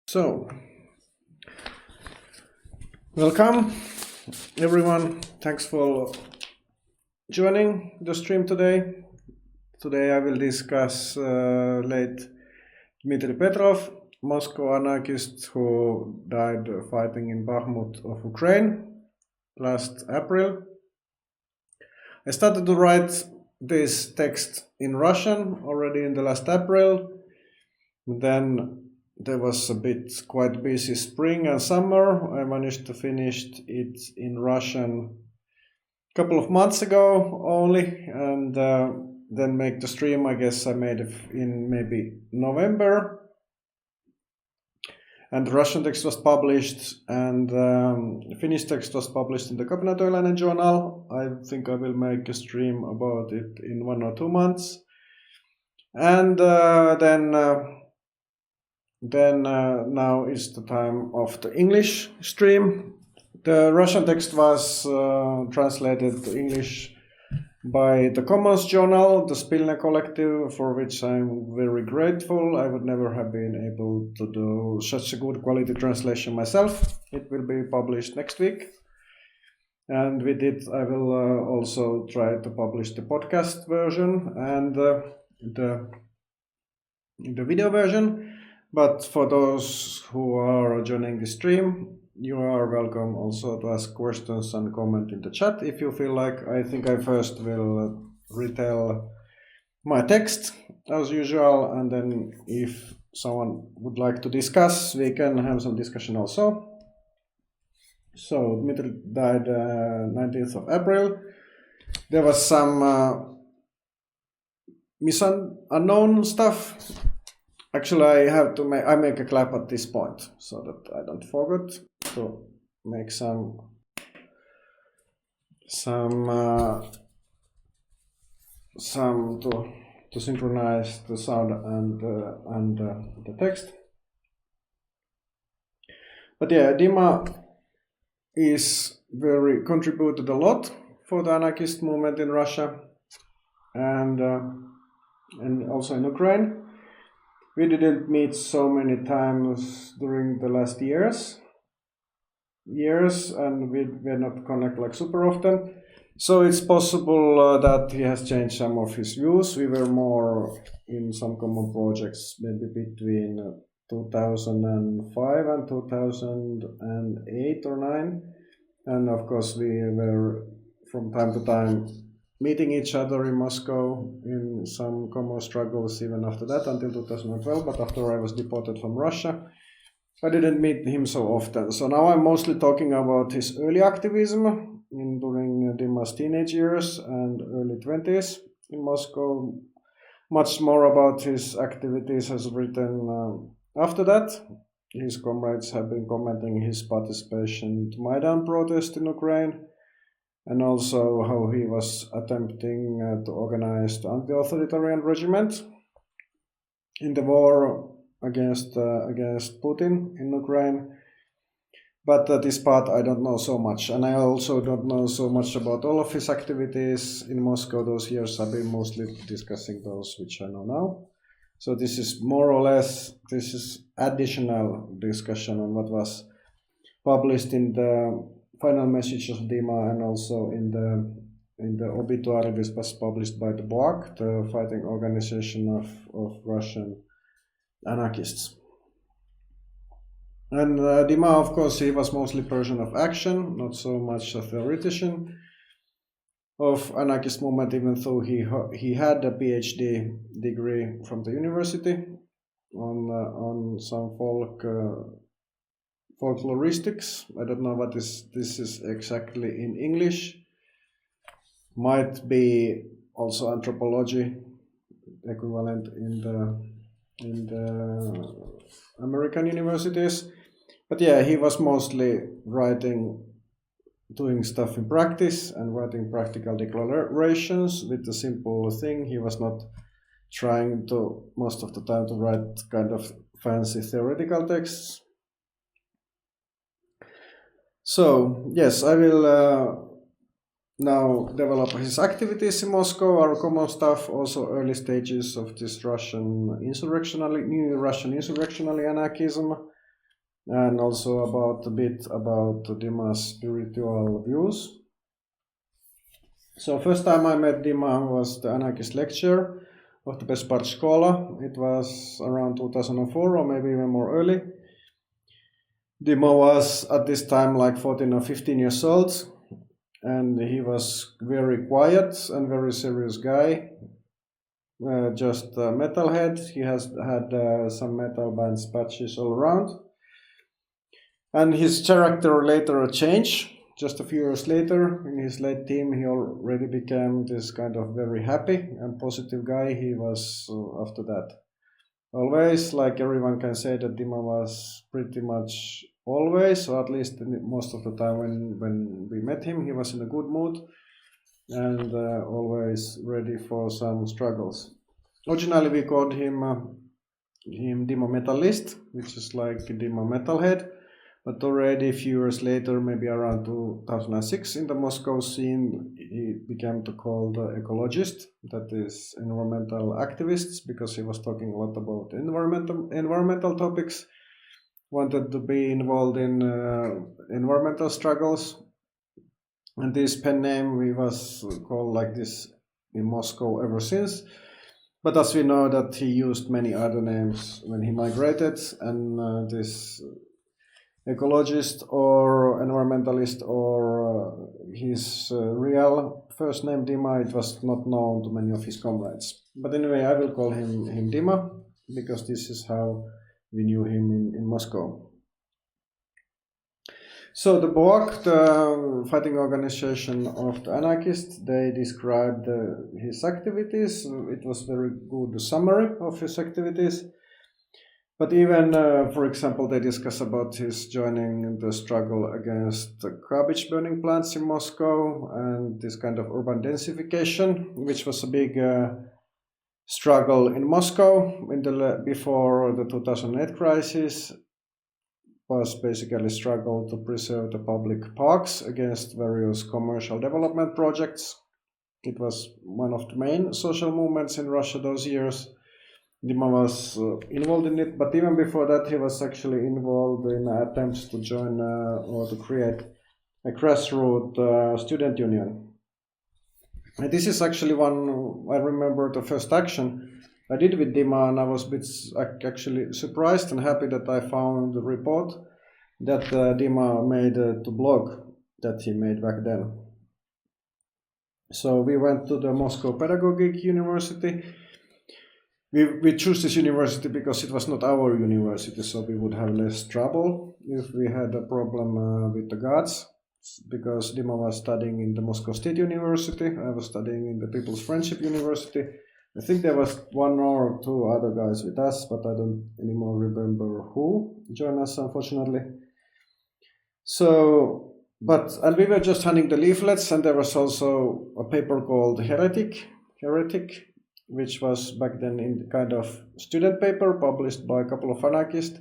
So, welcome everyone. Thanks for joining the stream today. Today I will discuss late Dmitry Petrov, Moscow anarchist who died fighting in Bakhmut of Ukraine last April. I started to write this text in Russian already in the last April. Then there was quite busy spring and summer. I managed to finish it in Russian a couple of months ago only, and then make the stream. I guess I made it in maybe November. And the Russian text was published, and the Finnish text was published in the Kabinetoilainen journal. I think I will make a stream about it in 1 or 2 months. And then now is the time of the English stream. The Russian text was translated to English by the Commons Journal, the Spilne Collective, for which I'm very grateful. I would never have been able to do such a good quality translation myself. It will be published next week. And with it, I will also try to publish the podcast version and the video version. But for those who are joining the stream, you are welcome also to ask questions and comment in the chat if you feel like. I think I first will retell my text as usual, and then if someone would like to discuss, we can have some discussion also. So Dmitry died 19th of April. There was some unknown stuff. Actually, I have to make a clap at this point so that I don't forget to make some to synchronize the sound and the text. But yeah, Dima is contributed a lot for the anarchist movement in Russia and also in Ukraine. We didn't meet so many times during the last years, and we're not connect like super often. So it's possible that he has changed some of his views. We were more in some common projects, maybe between 2005 and 2008 or 9. And of course, we were from time to time meeting each other in Moscow in some common struggles even after that until 2012, but after I was deported from Russia, I didn't meet him so often. So now I'm mostly talking about his early activism during Dima's teenage years and early 20s in Moscow. Much more about his activities has written after that. His comrades have been commenting his participation to Maidan protest in Ukraine, and also how he was attempting to organize the anti-authoritarian regiment in the war against Putin in Ukraine. But this part I don't know so much, and I also don't know so much about all of his activities in Moscow those years. I've been mostly discussing those which I know now. So this is more or less, this is additional discussion on what was published in the final message of Dima, and also in the obituary which was published by the BOAK, the fighting organization of Russian anarchists. And Dima, of course, he was mostly a person of action, not so much a theoretician of anarchist movement, even though he had a PhD degree from the university on some folkloristics. I don't know what this is exactly in English. Might be also anthropology equivalent in the American universities. But yeah, he was mostly doing stuff in practice and writing practical declarations with the simple thing. He was not trying to, most of the time, to write kind of fancy theoretical texts. So, yes, I will now develop his activities in Moscow, our common stuff, also early stages of this new Russian insurrectional anarchism, and also a bit about Dima's spiritual views. So first time I met Dima was the Anarchist lecture of the Bespart Schola. It was around 2004 or maybe even more early. Dima was at this time like 14 or 15 years old, and he was very quiet and very serious guy. Just a metalhead. He has had some metal bands patches all around. And his character later changed. Just a few years later, in his late teen, he already became this kind of very happy and positive guy. He was after that. Always, like everyone can say that Dima was pretty much always, or at least most of the time when we met him, he was in a good mood and always ready for some struggles. Originally, we called him Dima Metalist, which is like Dima Metalhead. But already a few years later, maybe around 2006, in the Moscow scene, he became called ecologist, that is environmental activists, because he was talking a lot about environmental topics, wanted to be involved in environmental struggles. And this pen name we was called like this in Moscow ever since. But as we know that he used many other names when he migrated, and this ecologist or environmentalist or his real first name Dima, it was not known to many of his comrades. But anyway, I will call him Dima because this is how we knew him in Moscow. So the BOAK, the fighting organization of the anarchists, they described his activities. It was very good summary of his activities. But even, for example, they discuss about his joining the struggle against the garbage burning plants in Moscow and this kind of urban densification, which was a big struggle in Moscow before the 2008 crisis. Was basically struggle to preserve the public parks against various commercial development projects. It was one of the main social movements in Russia those years. Dima was involved in it, but even before that, he was actually involved in attempts to join or to create a grassroots student union. And this is actually one, I remember the first action I did with Dima, and I was a bit actually surprised and happy that I found the report that Dima made to blog that he made back then. So we went to the Moscow Pedagogic University. We chose this university because it was not our university, so we would have less trouble if we had a problem with the guards, because Dima was studying in the Moscow State University, I was studying in the People's Friendship University. I think there was one or two other guys with us, but I don't anymore remember who joined us, unfortunately. So, and we were just handing the leaflets, and there was also a paper called Heretic, which was back then in kind of student paper published by a couple of anarchists.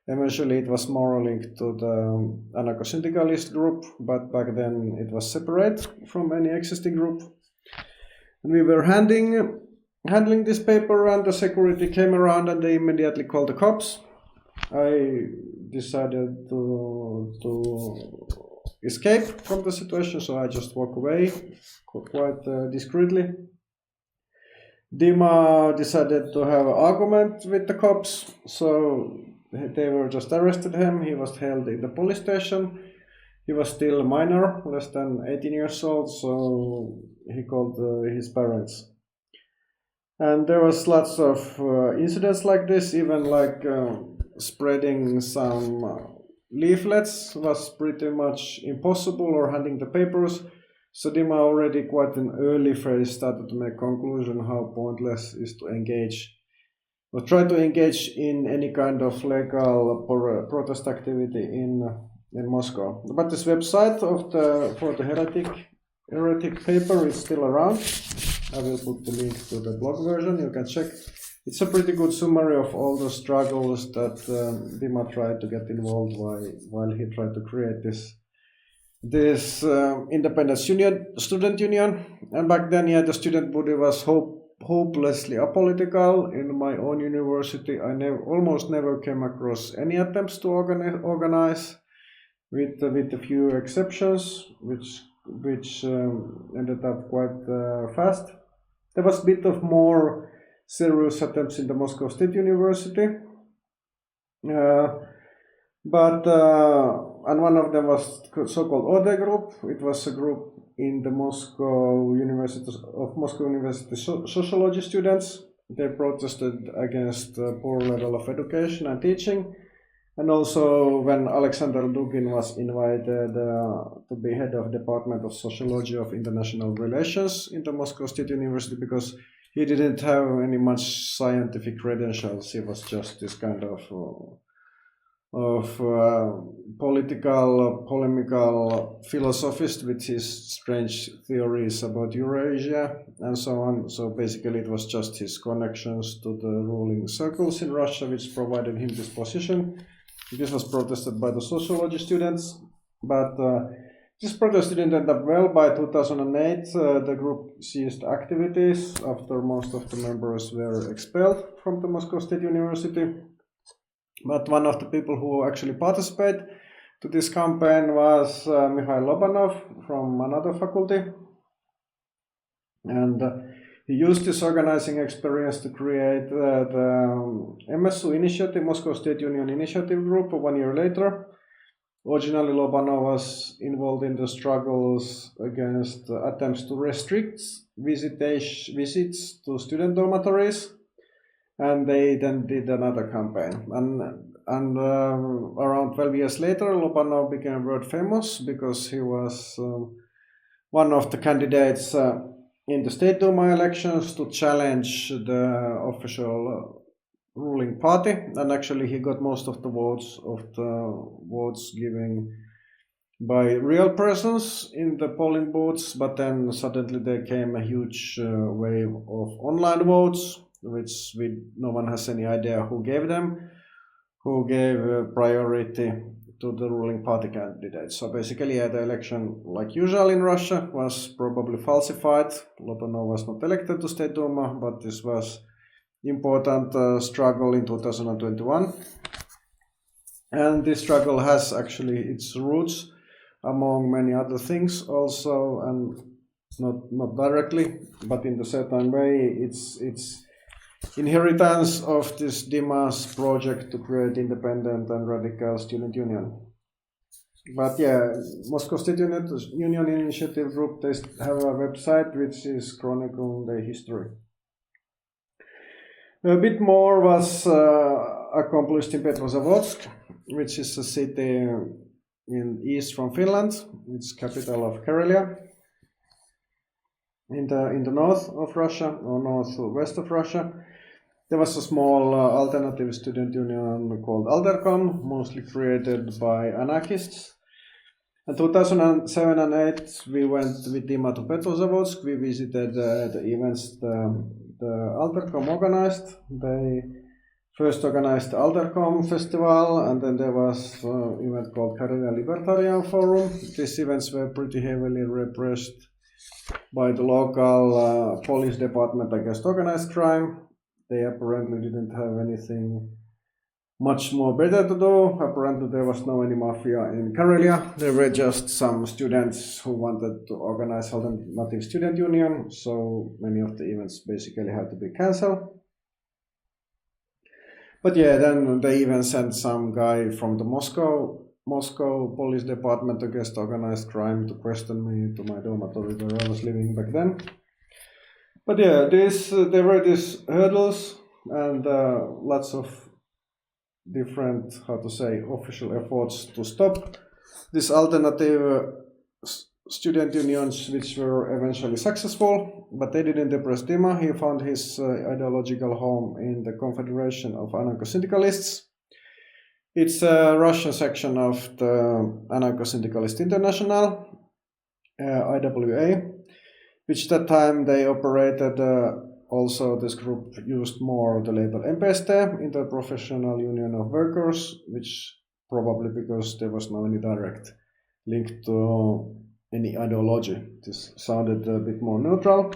Eventually it was more linked to the anarcho-syndicalist group, but back then it was separate from any existing group. And we were handling this paper, and the security came around and they immediately called the cops. I decided to escape from the situation, so I just walked away quite discreetly. Dima decided to have an argument with the cops, so they were just arrested him. He was held in the police station. He was still a minor, less than 18 years old, so he called his parents. And there was lots of incidents like this, even like spreading some leaflets was pretty much impossible, or handing the papers. So Dima already quite an early phase started to make conclusion how pointless is to engage or try to engage in any kind of legal protest activity in Moscow. But this website for the heretic paper is still around. I will put the link to the blog version, you can check. It's a pretty good summary of all the struggles that Dima tried to get involved while he tried to create this independent student union. And back then, the student body was hopelessly apolitical. In my own university, I almost never came across any attempts to organize, with a few exceptions, which ended up quite fast. There was a bit of more serious attempts in the Moscow State University, and one of them was so-called ODE group. It was a group in the Moscow University sociology students. They protested against the poor level of education and teaching, and also when Alexander Dugin was invited to be head of Department of Sociology of International Relations in the Moscow State University, because he didn't have any much scientific credentials. He was just this kind of political, polemical philosophist with his strange theories about Eurasia and so on. So basically it was just his connections to the ruling circles in Russia which provided him this position. This was protested by the sociology students, but this protest didn't end up well. By 2008, the group ceased activities after most of the members were expelled from the Moscow State University. But one of the people who actually participated to this campaign was Mikhail Lobanov from another faculty. And he used his organizing experience to create the MSU Initiative, Moscow State Union Initiative Group 1 year later. Originally, Lobanov was involved in the struggles against attempts to restrict visits to student dormitories. And they then did another campaign. And around 12 years later, Lobanov became world famous because he was one of the candidates in the State Duma elections to challenge the official ruling party. And actually, he got most of the votes given by real persons in the polling booths. But then suddenly there came a huge wave of online votes, which no one has any idea who gave them, who gave priority to the ruling party candidates. So basically, the election, like usual in Russia, was probably falsified. Lobanov was not elected to State Duma, but this was important struggle in 2021. And this struggle has actually its roots, among many other things also, and not directly, but in a certain way, it's inheritance of this Dima's project to create independent and radical student union. But yeah, Moscow State Union Initiative Group, they have a website which is chronicling their history. A bit more was accomplished in Petrozavodsk, which is a city in east from Finland. It's capital of Karelia, in the north of Russia or northwest of Russia. There was a small alternative student union called Altercom, mostly created by anarchists. In 2007 and 2008, we went with Dima to Petrozavodsk. We visited the events the Altercom organized. They first organized the Altercom festival, and then there was an event called Karelia Libertarian Forum. These events were pretty heavily repressed by the local police department against organized crime. They apparently didn't have anything much more better to do. Apparently there was no any mafia in Karelia. There were just some students who wanted to organize alternative student union, so many of the events basically had to be cancelled. But yeah, then they even sent some guy from the Moscow police department against organized crime to question me to my dormitory where I was living back then. But yeah, there were these hurdles and lots of different, official efforts to stop these alternative student unions, which were eventually successful, but they didn't impress Dima. He found his ideological home in the Confederation of Anarcho-Syndicalists. It's a Russian section of the Anarcho-Syndicalist International, IWA, which at that time they operated. Also, this group used more the label MPST, Interprofessional Union of Workers, which probably because there was no any direct link to any ideology. This sounded a bit more neutral.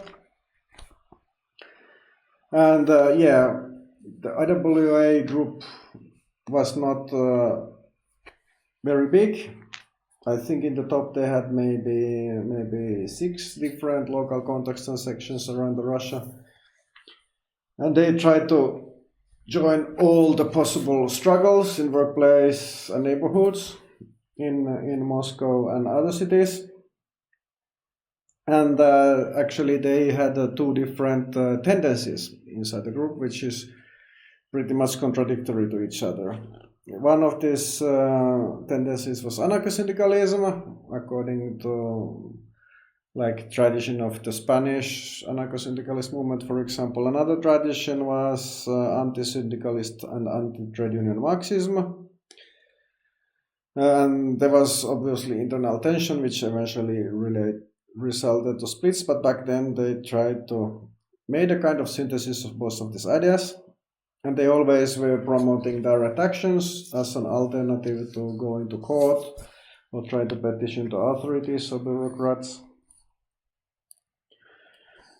And the IWA group was not very big. I think in the top they had maybe 6 different local contacts and sections around Russia. And they tried to join all the possible struggles in workplace and neighborhoods in Moscow and other cities. And actually they had 2 different tendencies inside the group, which is pretty much contradictory to each other. One of these tendencies was anarcho-syndicalism, according to like tradition of the Spanish anarcho-syndicalist movement, for example. Another tradition was anti-syndicalist and anti-trade union Marxism. And there was obviously internal tension, which eventually resulted to splits, but back then they tried to make a kind of synthesis of both of these ideas. And they always were promoting direct actions as an alternative to going to court or try to petition to authorities or bureaucrats.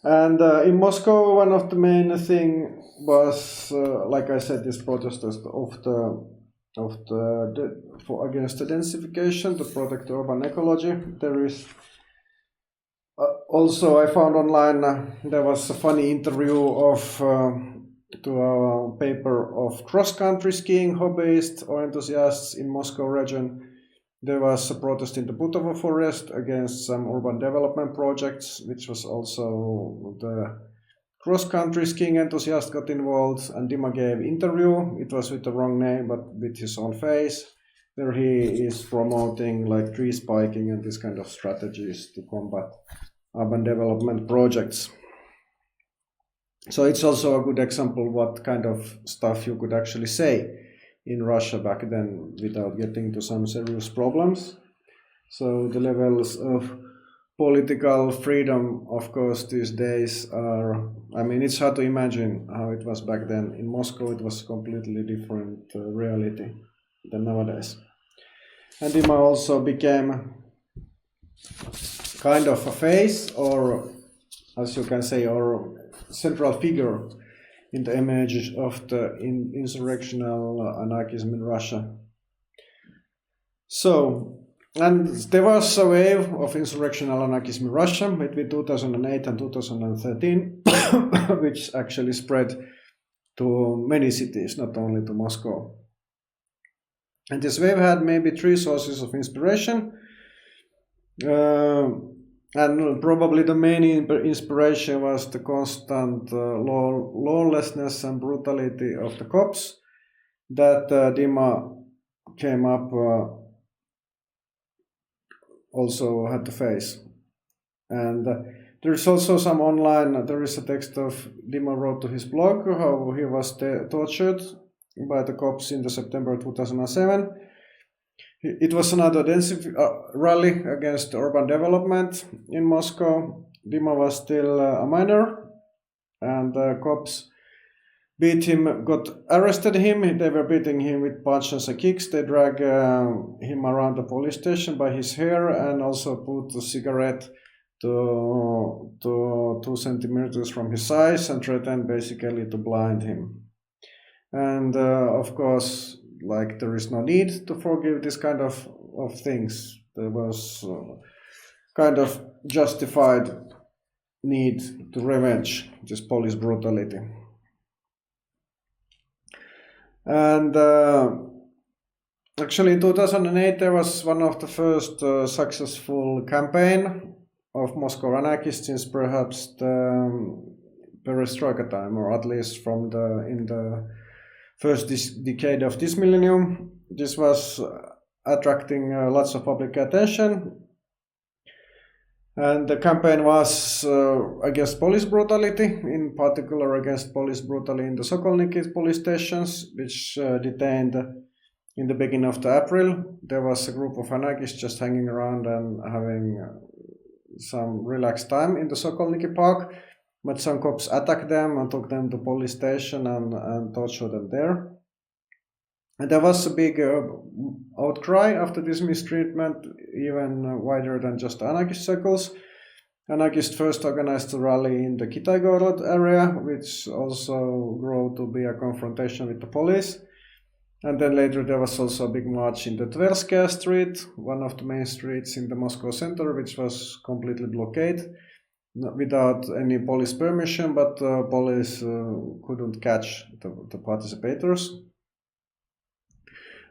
And in Moscow, one of the main thing was, like I said, this protest against the densification to protect urban ecology. There is also, I found online there was a funny interview to a paper of cross-country skiing hobbyists or enthusiasts in Moscow region. There was a protest in the Butovo forest against some urban development projects, which was also the cross-country skiing enthusiast got involved, and Dima gave interview. It was with the wrong name, but with his own face, where he is promoting like tree spiking and this kind of strategies to combat urban development projects. So it's also a good example what kind of stuff you could actually say in Russia back then without getting to some serious problems. So the levels of political freedom, of course, these days are, I mean, it's hard to imagine how it was back then. In Moscow, it was a completely different reality than nowadays. And Dima also became kind of a face, or as you can say, or central figure in the image of the insurrectional anarchism in Russia. So, and there was a wave of insurrectional anarchism in Russia between 2008 and 2013, which actually spread to many cities, not only to Moscow. And this wave had maybe 3 sources of inspiration. And probably the main inspiration was the constant lawlessness and brutality of the cops that Dima came up also had to face. And there is also some online, there is a text of Dima wrote to his blog how he was tortured by the cops in the September 2007. It was another rally against urban development in Moscow. Dima was still a minor, and the cops beat him, arrested him. They were beating him with punches and kicks. They dragged him around the police station by his hair and also put a cigarette to 2 centimeters from his eyes and threatened basically to blind him. And of course, like there is no need to forgive this kind of things. There was kind of justified need to revenge this police brutality. And actually in 2008 there was one of the first successful campaign of Moscow anarchists since perhaps the perestroika time, or at least from in the first decade of this millennium. This was attracting lots of public attention, and the campaign was against police brutality, in particular against police brutality in the Sokolniki police stations, which detained in the beginning of April. There was a group of anarchists just hanging around and having some relaxed time in the Sokolniki park. But some cops attacked them and took them to police station and tortured them there. And there was a big outcry after this mistreatment, even wider than just anarchist circles. Anarchist first organized a rally in the Kitaigorod area, which also grew to be a confrontation with the police. And then later there was also a big march in the Tverskaya Street, one of the main streets in the Moscow center, which was completely blockaded without any police permission, but police couldn't catch the participators.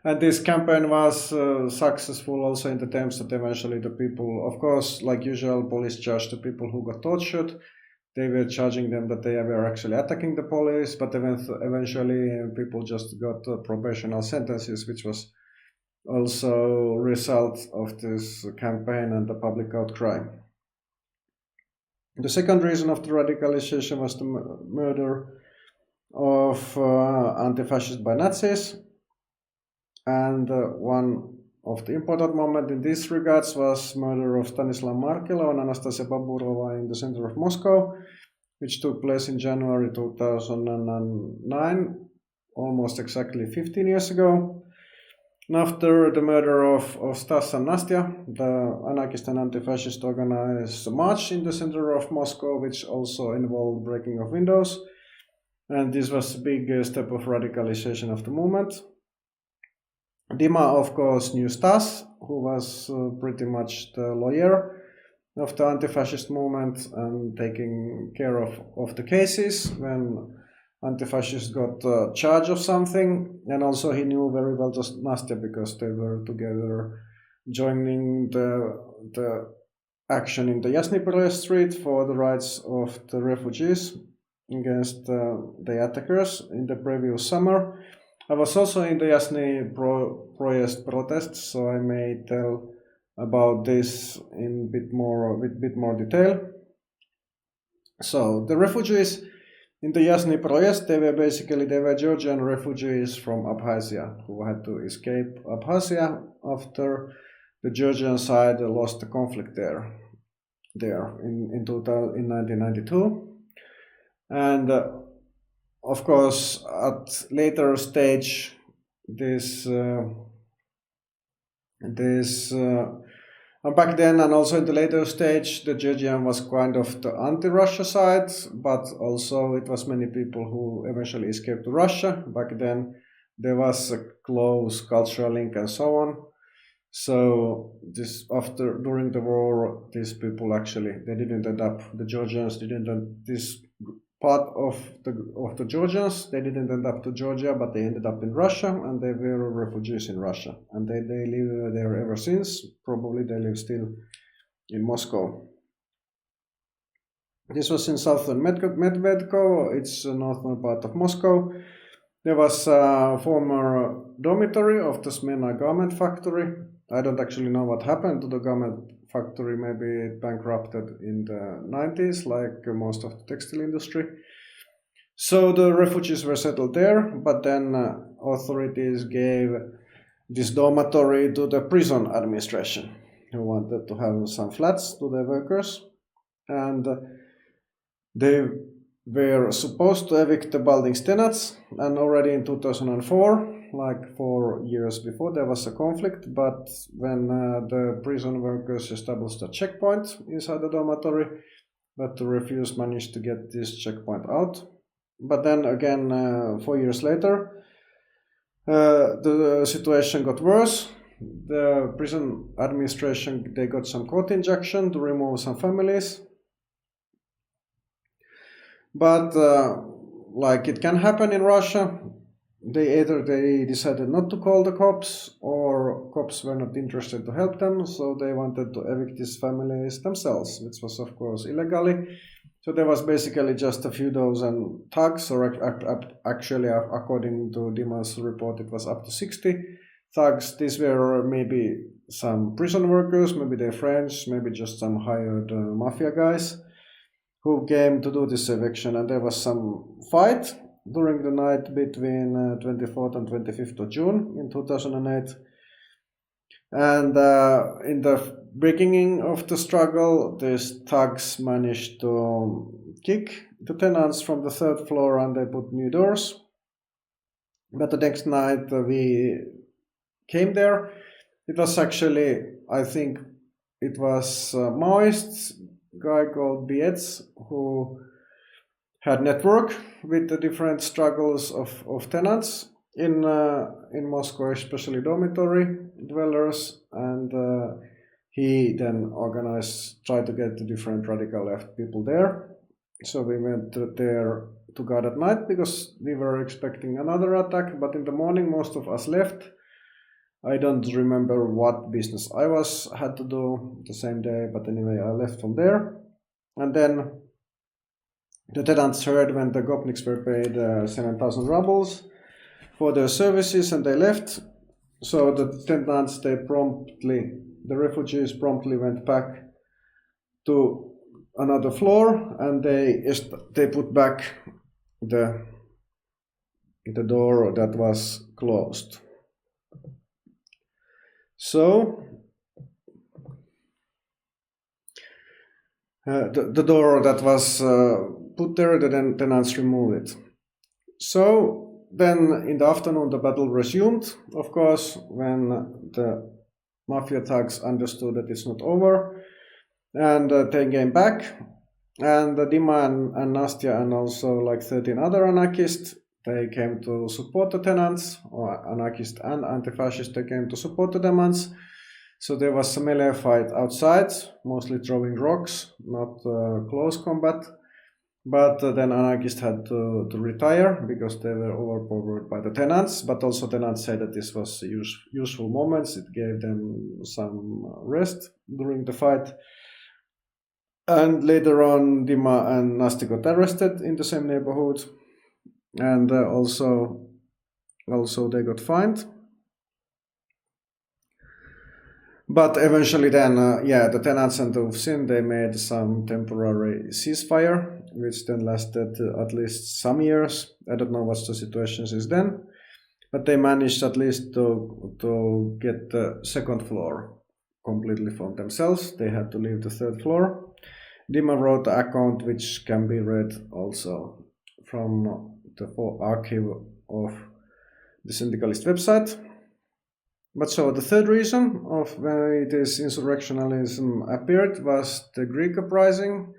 And this campaign was successful also in the terms that eventually the people, of course, like usual, police charged the people who got tortured. They were charging them that they were actually attacking the police, but eventually people just got probational sentences, which was also a result of this campaign and the public outcry. The second reason of the radicalization was the murder of anti-fascists by Nazis. And one of the important moments in this regards was murder of Stanislav Markelov and Anastasia Baburova in the center of Moscow, which took place in January 2009, almost exactly 15 years ago. And after the murder of Stas and Nastya, the anarchist and anti-fascist organized a march in the center of Moscow, which also involved breaking of windows. And this was a big step of radicalization of the movement. Dima, of course, knew Stas, who was pretty much the lawyer of the anti-fascist movement and taking care of the cases when anti-fascists got charge of something. And also he knew very well Nastya because they were together joining the action in the Yasny Perez Street for the rights of the refugees against the attackers in the previous summer. I was also in the Yasny Proyest protests, so I may tell about this in bit more detail. So the refugees in the Yasny Proyest, they were Georgian refugees from Abkhazia who had to escape Abkhazia after the Georgian side lost the conflict there in 1992. And of course, at later stage, back then and also in the later stage, the Georgian was kind of the anti-Russia side, but also it was many people who eventually escaped to Russia. Back then, there was a close cultural link and so on. So during the war, these people actually the Georgians this part of the Georgians, they didn't end up to Georgia, but they ended up in Russia, and they were refugees in Russia, and they live there ever since. Probably they live still in Moscow. This was in southern Medvedko, it's a northern part of Moscow. There was a former dormitory of the Smena garment factory. I don't actually know what happened to the garment factory. Maybe it bankrupted in the 90s, like most of the textile industry. So the refugees were settled there, but then authorities gave this dormitory to the prison administration, who wanted to have some flats to their workers. And they were supposed to evict the building's tenants, and already in 2004, like 4 years before, there was a conflict, but when the prison workers established a checkpoint inside the dormitory, but the refuse managed to get this checkpoint out. But then again, 4 years later, the situation got worse. The prison administration, they got some court injunction to remove some families. But like it can happen in Russia, they decided not to call the cops, or cops were not interested to help them, so they wanted to evict these families themselves, which was of course illegally. So there was basically just a few dozen thugs, or actually according to Dima's report it was up to 60 thugs. These were maybe some prison workers, maybe their friends, maybe just some hired mafia guys who came to do this eviction, and there was some fight during the night between 24th and 25th of June in 2008. And in the beginning of the struggle, these thugs managed to kick the tenants from the third floor, and they put new doors. But the next night we came there. It was actually, I think it was Maoists guy called Bietz, who had network with the different struggles of tenants in Moscow, especially dormitory dwellers, and he then tried to get the different radical left people there. So we went there to guard at night because we were expecting another attack, but in the morning most of us left. I don't remember what business I had to do the same day, but anyway, I left from there. And then the tenants heard when the Gopniks were paid 7,000 rubles for their services, and they left. So the tenants, the refugees promptly went back to another floor, and they put back the door that was closed. So the door that was put there, the tenants removed it. So then in the afternoon the battle resumed, of course, when the mafia thugs understood that it's not over, and they came back, and Dima and Nastya and also like 13 other anarchists, they came to support the tenants, or anarchists and anti-fascists, they came to support the tenants. So there was a melee fight outside, mostly throwing rocks, not close combat. But then anarchists had to retire because they were overpowered by the tenants. But also tenants said that this was useful moments. It gave them some rest during the fight. And later on, Dima and Nasti got arrested in the same neighborhood. And also they got fined. But eventually then, the tenants and the Ufsin, they made some temporary ceasefire, which then lasted at least some years. I don't know what's the situation since then. But they managed at least to get the second floor completely from themselves. They had to leave the third floor. Dima wrote an account which can be read also from the archive of the Syndicalist website. But so the third reason of when this insurrectionalism appeared was the Greek uprising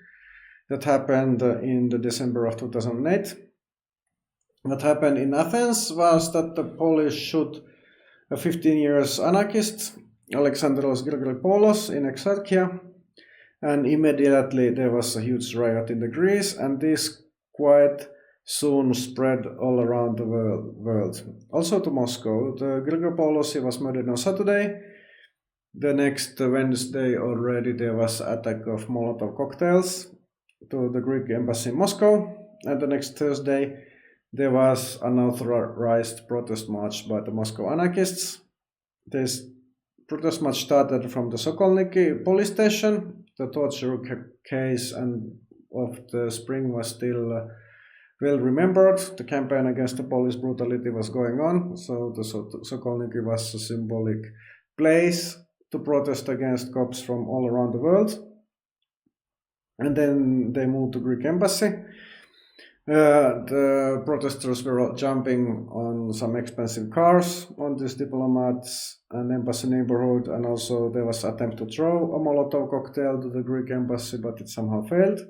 that happened in the December of 2008. What happened in Athens was that the Polish shot a 15 years anarchist, Alexandros Grigopoulos, in Exarchia, and immediately there was a huge riot in the Greece, and this quite soon spread all around the world. Also to Moscow. The Grigopoulos was murdered on Saturday. The next Wednesday already there was an attack of Molotov cocktails to the Greek embassy in Moscow. And the next Thursday there was an unauthorized protest march by the Moscow anarchists. This protest march started from the Sokolniki police station. The torture case of the spring was still well remembered. The campaign against the police brutality was going on, so the Sokolniki was a symbolic place to protest against cops from all around the world. And then they moved to Greek embassy. The protesters were jumping on some expensive cars on these diplomats and embassy neighborhood, and also there was an attempt to throw a Molotov cocktail to the Greek embassy, but it somehow failed.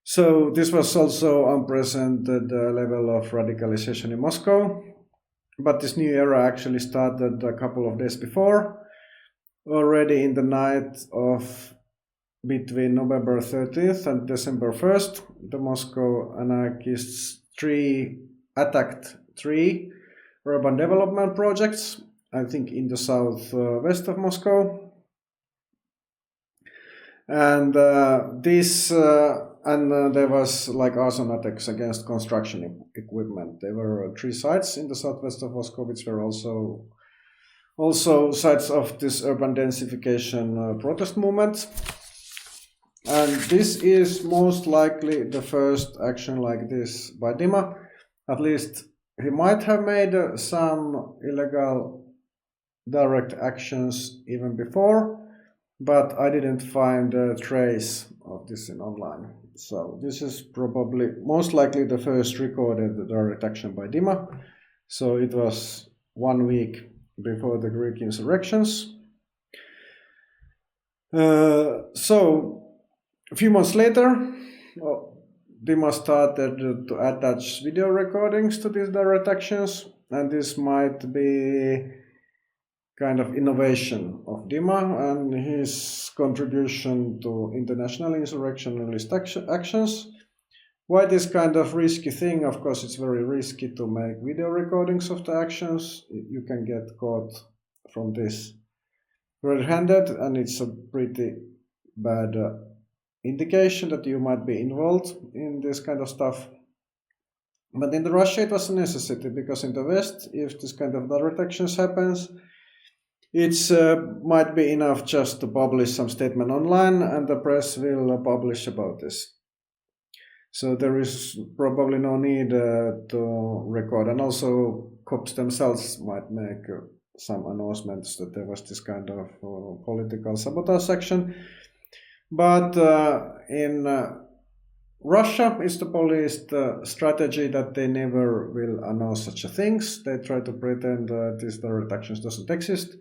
So this was also unprecedented level of radicalization in Moscow. But this new era actually started a couple of days before. Already in the night of between November 13th and December 1st, the Moscow anarchists attacked three urban development projects, I think in the southwest of Moscow. And there was like arson attacks against construction equipment. There were three sites in the southwest of Moscow, which were also sites of this urban densification protest movement. And this is most likely the first action like this by Dima. At least he might have made some illegal direct actions even before, but I didn't find a trace of this in online. So this is probably most likely the first recorded direct action by Dima. So it was 1 week before the Greek insurrections. So A few months later, Dima started to attach video recordings to these direct actions, and this might be kind of innovation of Dima and his contribution to international insurrectionalist actions. Why this kind of risky thing? Of course, it's very risky to make video recordings of the actions. You can get caught from this red-handed, and it's a pretty bad indication that you might be involved in this kind of stuff. But in Russia it was a necessity, because in the West, if this kind of direct actions happens, it's might be enough just to publish some statement online and the press will publish about this. So there is probably no need to record, and also cops themselves might make some announcements that there was this kind of political sabotage action. But in Russia, it's the police strategy that they never will announce such things. They try to pretend these direct actions doesn't exist.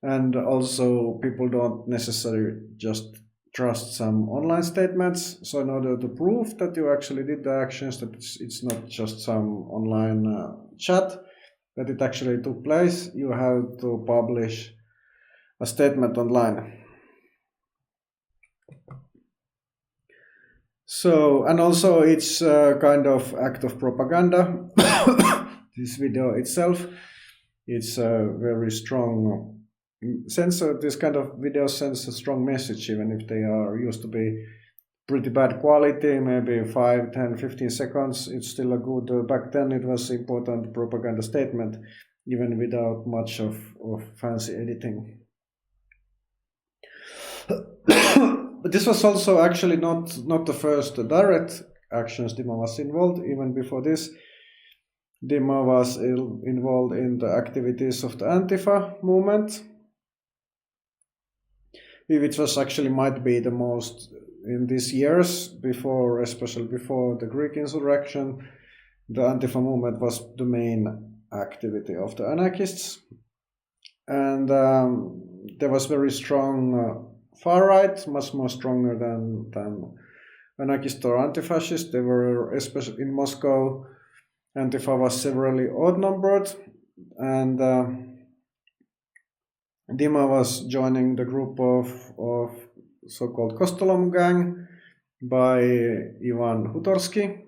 And also people don't necessarily just trust some online statements. So in order to prove that you actually did the actions, that it's not just some online chat, that it actually took place, you have to publish a statement online. So, and also it's a kind of act of propaganda. This video itself, it's a very strong sense. This kind of video sends a strong message, even if they are used to be pretty bad quality, maybe 5, 10, 15 seconds. It's still a good, back then it was important propaganda statement, even without much of fancy editing. But this was also actually not the first direct actions Dima was involved. Even before this, Dima was involved in the activities of the Antifa movement, which was actually might be the most in these years before, especially before the Greek insurrection. The Antifa movement was the main activity of the anarchists, and there was very strong far right, much more stronger than anarchist or anti-fascist. They were, especially in Moscow, Antifa was severely odd-numbered, and Dima was joining the group of so-called Kostolom gang by Ivan Hutorsky.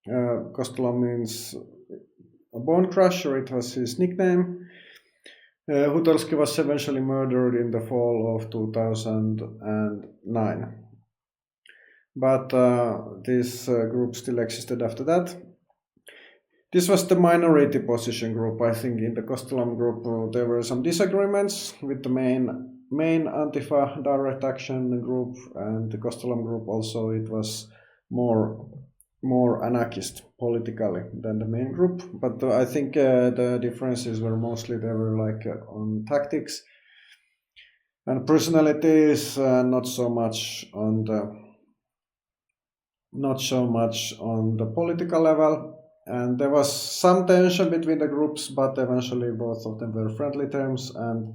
Kostolom means a bone crusher, it was his nickname. Hutorsky was eventually murdered in the fall of 2009. But this group still existed after that. This was the minority position group. I think in the Kostolom group there were some disagreements with the main Antifa direct action group, and the Kostolom group also, it was more anarchist politically than the main group. But I think the differences were mostly, they were like on tactics and personalities, not so much on the political level. And there was some tension between the groups, but eventually both of them were friendly terms, and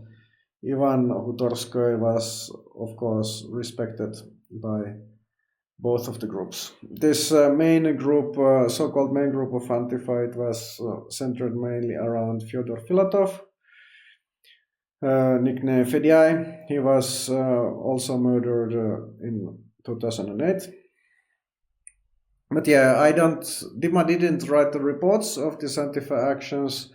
Ivan Hutorsky was, of course, respected by both of the groups. This main group, so-called main group of Antifa, it was centered mainly around Fyodor Filatov, nicknamed Fediai. He was also murdered in 2008. But yeah, Dima didn't write the reports of these Antifa actions,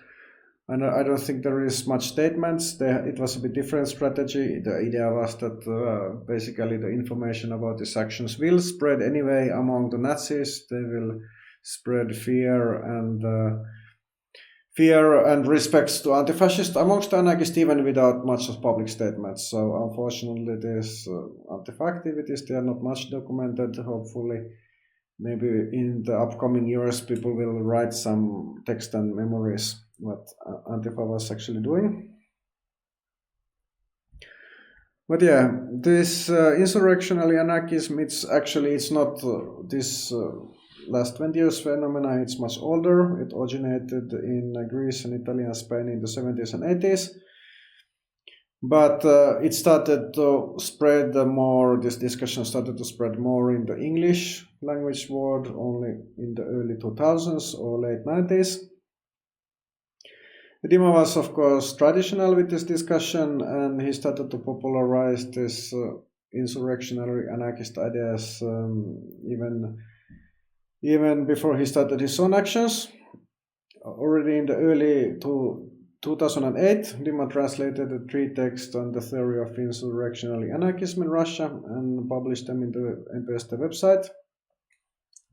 and I don't think there is much statements. It was a bit different strategy. The idea was that basically the information about these actions will spread anyway among the Nazis. They will spread fear and respects to anti-fascists amongst the anarchists, even without much of public statements. So unfortunately, these Antifa activities, they are not much documented. Hopefully, maybe in the upcoming years, people will write some text and memories what Antifa was actually doing. But yeah, this insurrectional anarchism, it's not this last 20 years phenomena. It's much older. It originated in Greece and Italy and Spain in the 70s and 80s. But it started to spread more, this discussion started to spread more in the English language world only in the early 2000s or late 90s. Dima was, of course, traditional with this discussion, and he started to popularize this insurrectionary anarchist ideas even before he started his own actions. Already in the early 2008, Dima translated the 3 texts on the theory of insurrectional anarchism in Russia and published them in the NPST website.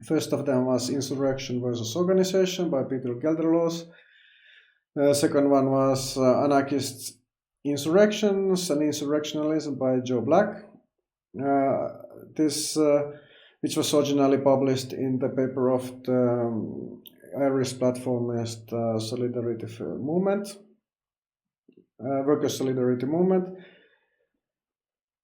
First of them was Insurrection versus Organization by Peter Gelderloos. The second one was Anarchist Insurrections and Insurrectionalism by Joe Black. Which was originally published in the paper of the Irish platformist Solidarity Movement, Workers' Solidarity Movement.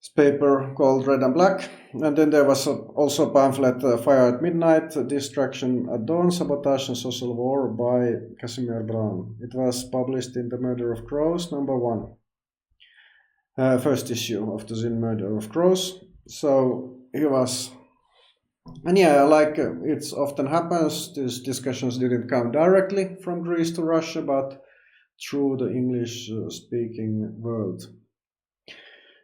This paper called Red and Black. And then there was also a pamphlet, Fire at Midnight, Destruction at Dawn, Sabotage and Social War by Casimir Brown. It was published in The Murder of Crows, #1. First issue of the Zine Murder of Crows. So he was... And yeah, like it often happens, these discussions didn't come directly from Greece to Russia, but through the English-speaking world.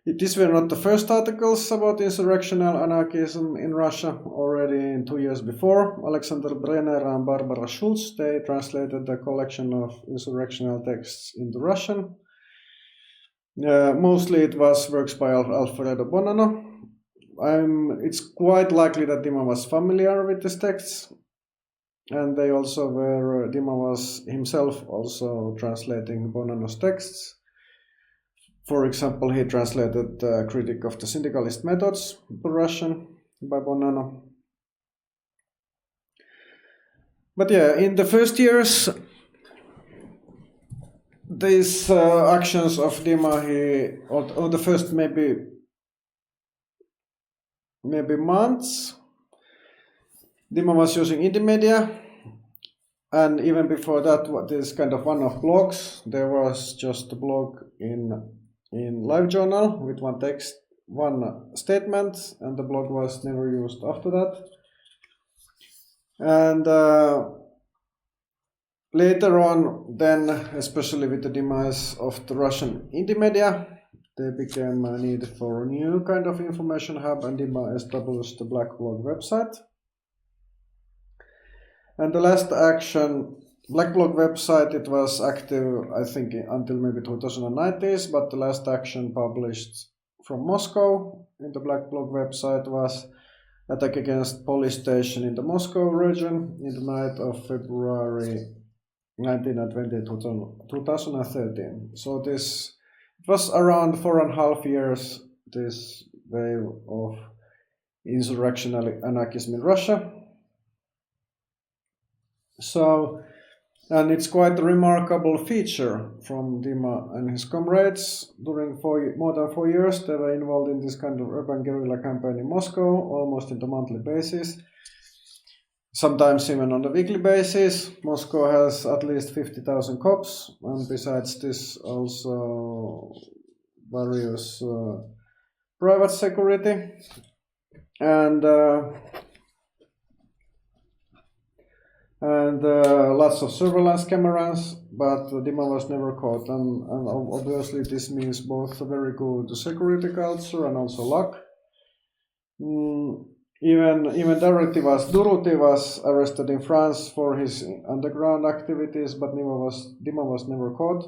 These were not the first articles about insurrectional anarchism in Russia. Already in 2 years before, Alexander Brenner and Barbara Schulz, they translated a collection of insurrectional texts into Russian. Mostly it was works by Alfredo Bonanno. It's quite likely that Dima was familiar with these texts, and they also were, Dima was himself also translating Bonanno's texts. For example, he translated the Critique of the Syndicalist Methods to Russian by Bonanno. But yeah, in the first years, these actions of Dima, or the first maybe months, Dima was using indie media, and even before that, this kind of one-off blogs. There was just a blog in LiveJournal with one text, one statement, and the blog was never used after that. And later on, then, especially with the demise of the Russian indie media, there became a need for a new kind of information hub, and Dima established the Black Blog website. And the last action, Black Blog website, it was active, I think, until maybe 2090s, but the last action published from Moscow in the Black Blog website was attack against police station in the Moscow region in the night of February 19 and 20, 2013. So this... It was around 4.5 years, this wave of insurrectional anarchism in Russia. So, and it's quite a remarkable feature from Dima and his comrades. During more than 4 years, they were involved in this kind of urban guerrilla campaign in Moscow, almost on a monthly basis. Sometimes even on a weekly basis. Moscow has at least 50,000 cops, and besides this also various private security and lots of surveillance cameras, but Dima was never caught, and obviously this means both a very good security culture and also luck. Even Duruti was arrested in France for his underground activities, but Dima was never caught.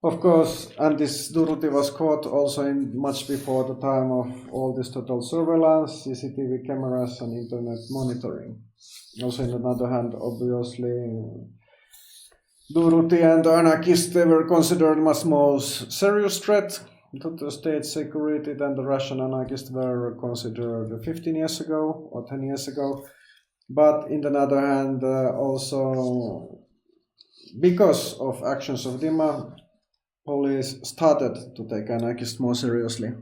Of course, and this Duruti was caught also in much before the time of all this total surveillance, CCTV cameras and internet monitoring. Also, on the other hand, obviously, Duruti and the anarchists, they were considered much more serious threat to the state security than the Russian anarchists were considered 15 years ago or 10 years ago. But on the other hand, also because of actions of Dima, police started to take anarchists more seriously.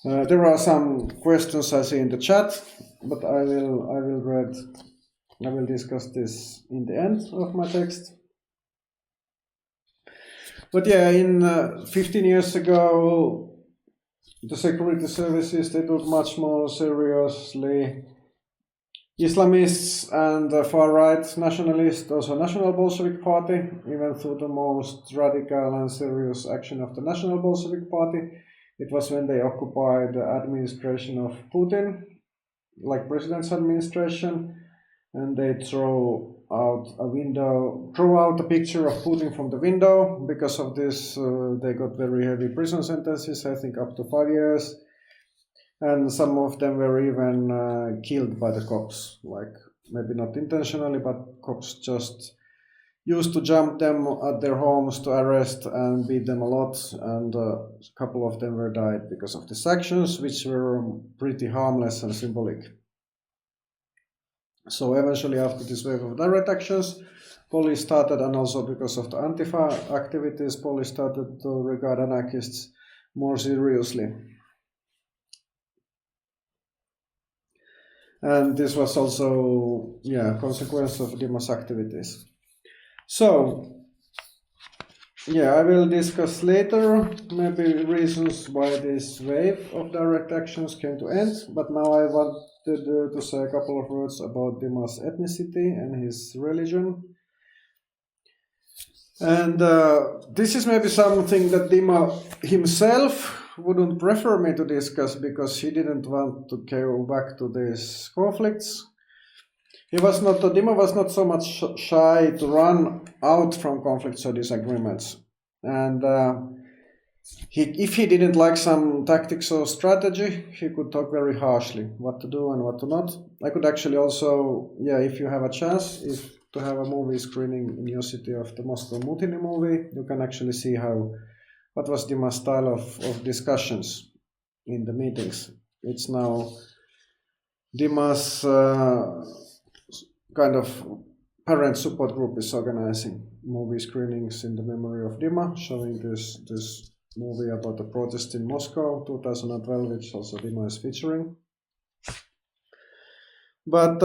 There are some questions I see in the chat, but I will discuss this in the end of my text. But yeah, in 15 years ago, the security services, they took much more seriously Islamists and the far-right nationalists, also National Bolshevik Party, even through the most radical and serious action of the National Bolshevik Party. It was when they occupied the administration of Putin, like president's administration, and they throw out a picture of Putin from the window. Because of this, they got very heavy prison sentences, I think up to 5 years. And some of them were even killed by the cops, like maybe not intentionally, but cops just used to jump them at their homes to arrest and beat them a lot. And a couple of them were died because of these actions, which were pretty harmless and symbolic. So eventually, after this wave of direct actions, police started, and also because of the Antifa activities, police started to regard anarchists more seriously. And this was also, a consequence of Dima's activities. So, I will discuss later maybe reasons why this wave of direct actions came to end. But now I wanted to say a couple of words about Dima's ethnicity and his religion. And this is maybe something that Dima himself wouldn't prefer me to discuss, because he didn't want to go back to these conflicts. Dima was not so much shy to run out from conflicts or disagreements. And if he didn't like some tactics or strategy, he could talk very harshly what to do and what to not. I could actually also, if you have a chance, to have a movie screening in your city of the Moscow Mutiny movie, you can actually see what was Dima's style of discussions in the meetings. It's now Dima's kind of parent support group is organizing movie screenings in the memory of Dima, showing this movie about the protest in Moscow 2012, which also Dima is featuring. But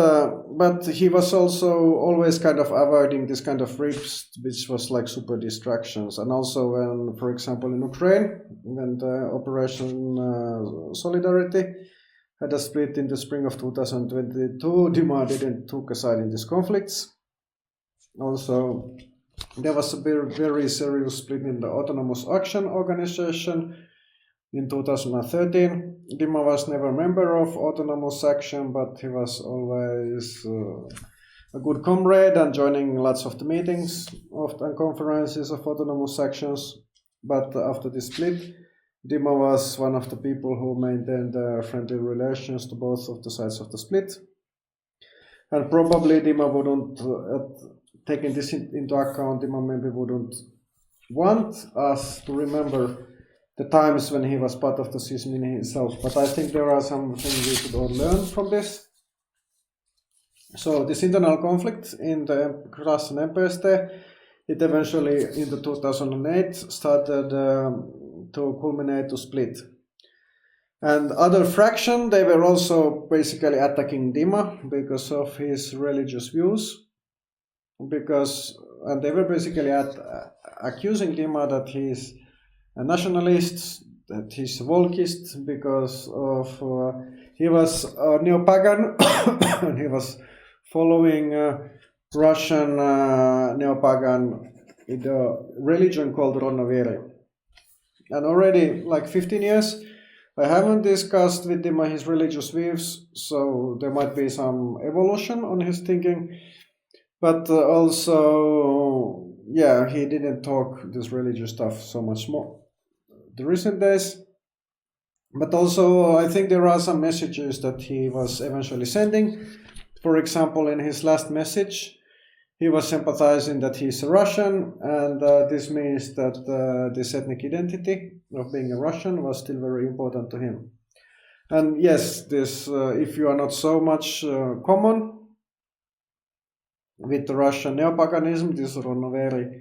he was also always kind of avoiding this kind of rips, which was like super distractions. And also when, for example, in Ukraine, when the Operation Solidarity had a split in the spring of 2022, Dima didn't took a side in these conflicts. Also, there was a very serious split in the Autonomous Action Organization in 2013. Dima was never a member of Autonomous Action, but he was always a good comrade and joining lots of the meetings and conferences of Autonomous Actions. But after this split, Dima was one of the people who maintained friendly relations to both of the sides of the split. And probably Dima wouldn't, taking this into account, Dima maybe wouldn't want us to remember the times when he was part of the schism himself. But I think there are some things we should all learn from this. So this internal conflict in the Russian NPST, it eventually in the 2008 started to culminate to split. And other fraction, they were also basically attacking Dima because of his religious views. And they were basically accusing Dima that he's a nationalist, that he's a Volkist, because of he was a neo-pagan and he was following Russian neo-pagan religion called Ronnoveri. And already like 15 years, I haven't discussed with Dima his religious views, so there might be some evolution on his thinking. But also, he didn't talk this religious stuff so much more the recent days. But also, I think there are some messages that he was eventually sending. For example, in his last message, he was sympathizing that he's a Russian, and this means that this ethnic identity of being a Russian was still very important to him. And yes, this if you are not so much common with the Russian neo-paganism, this Ronnoveri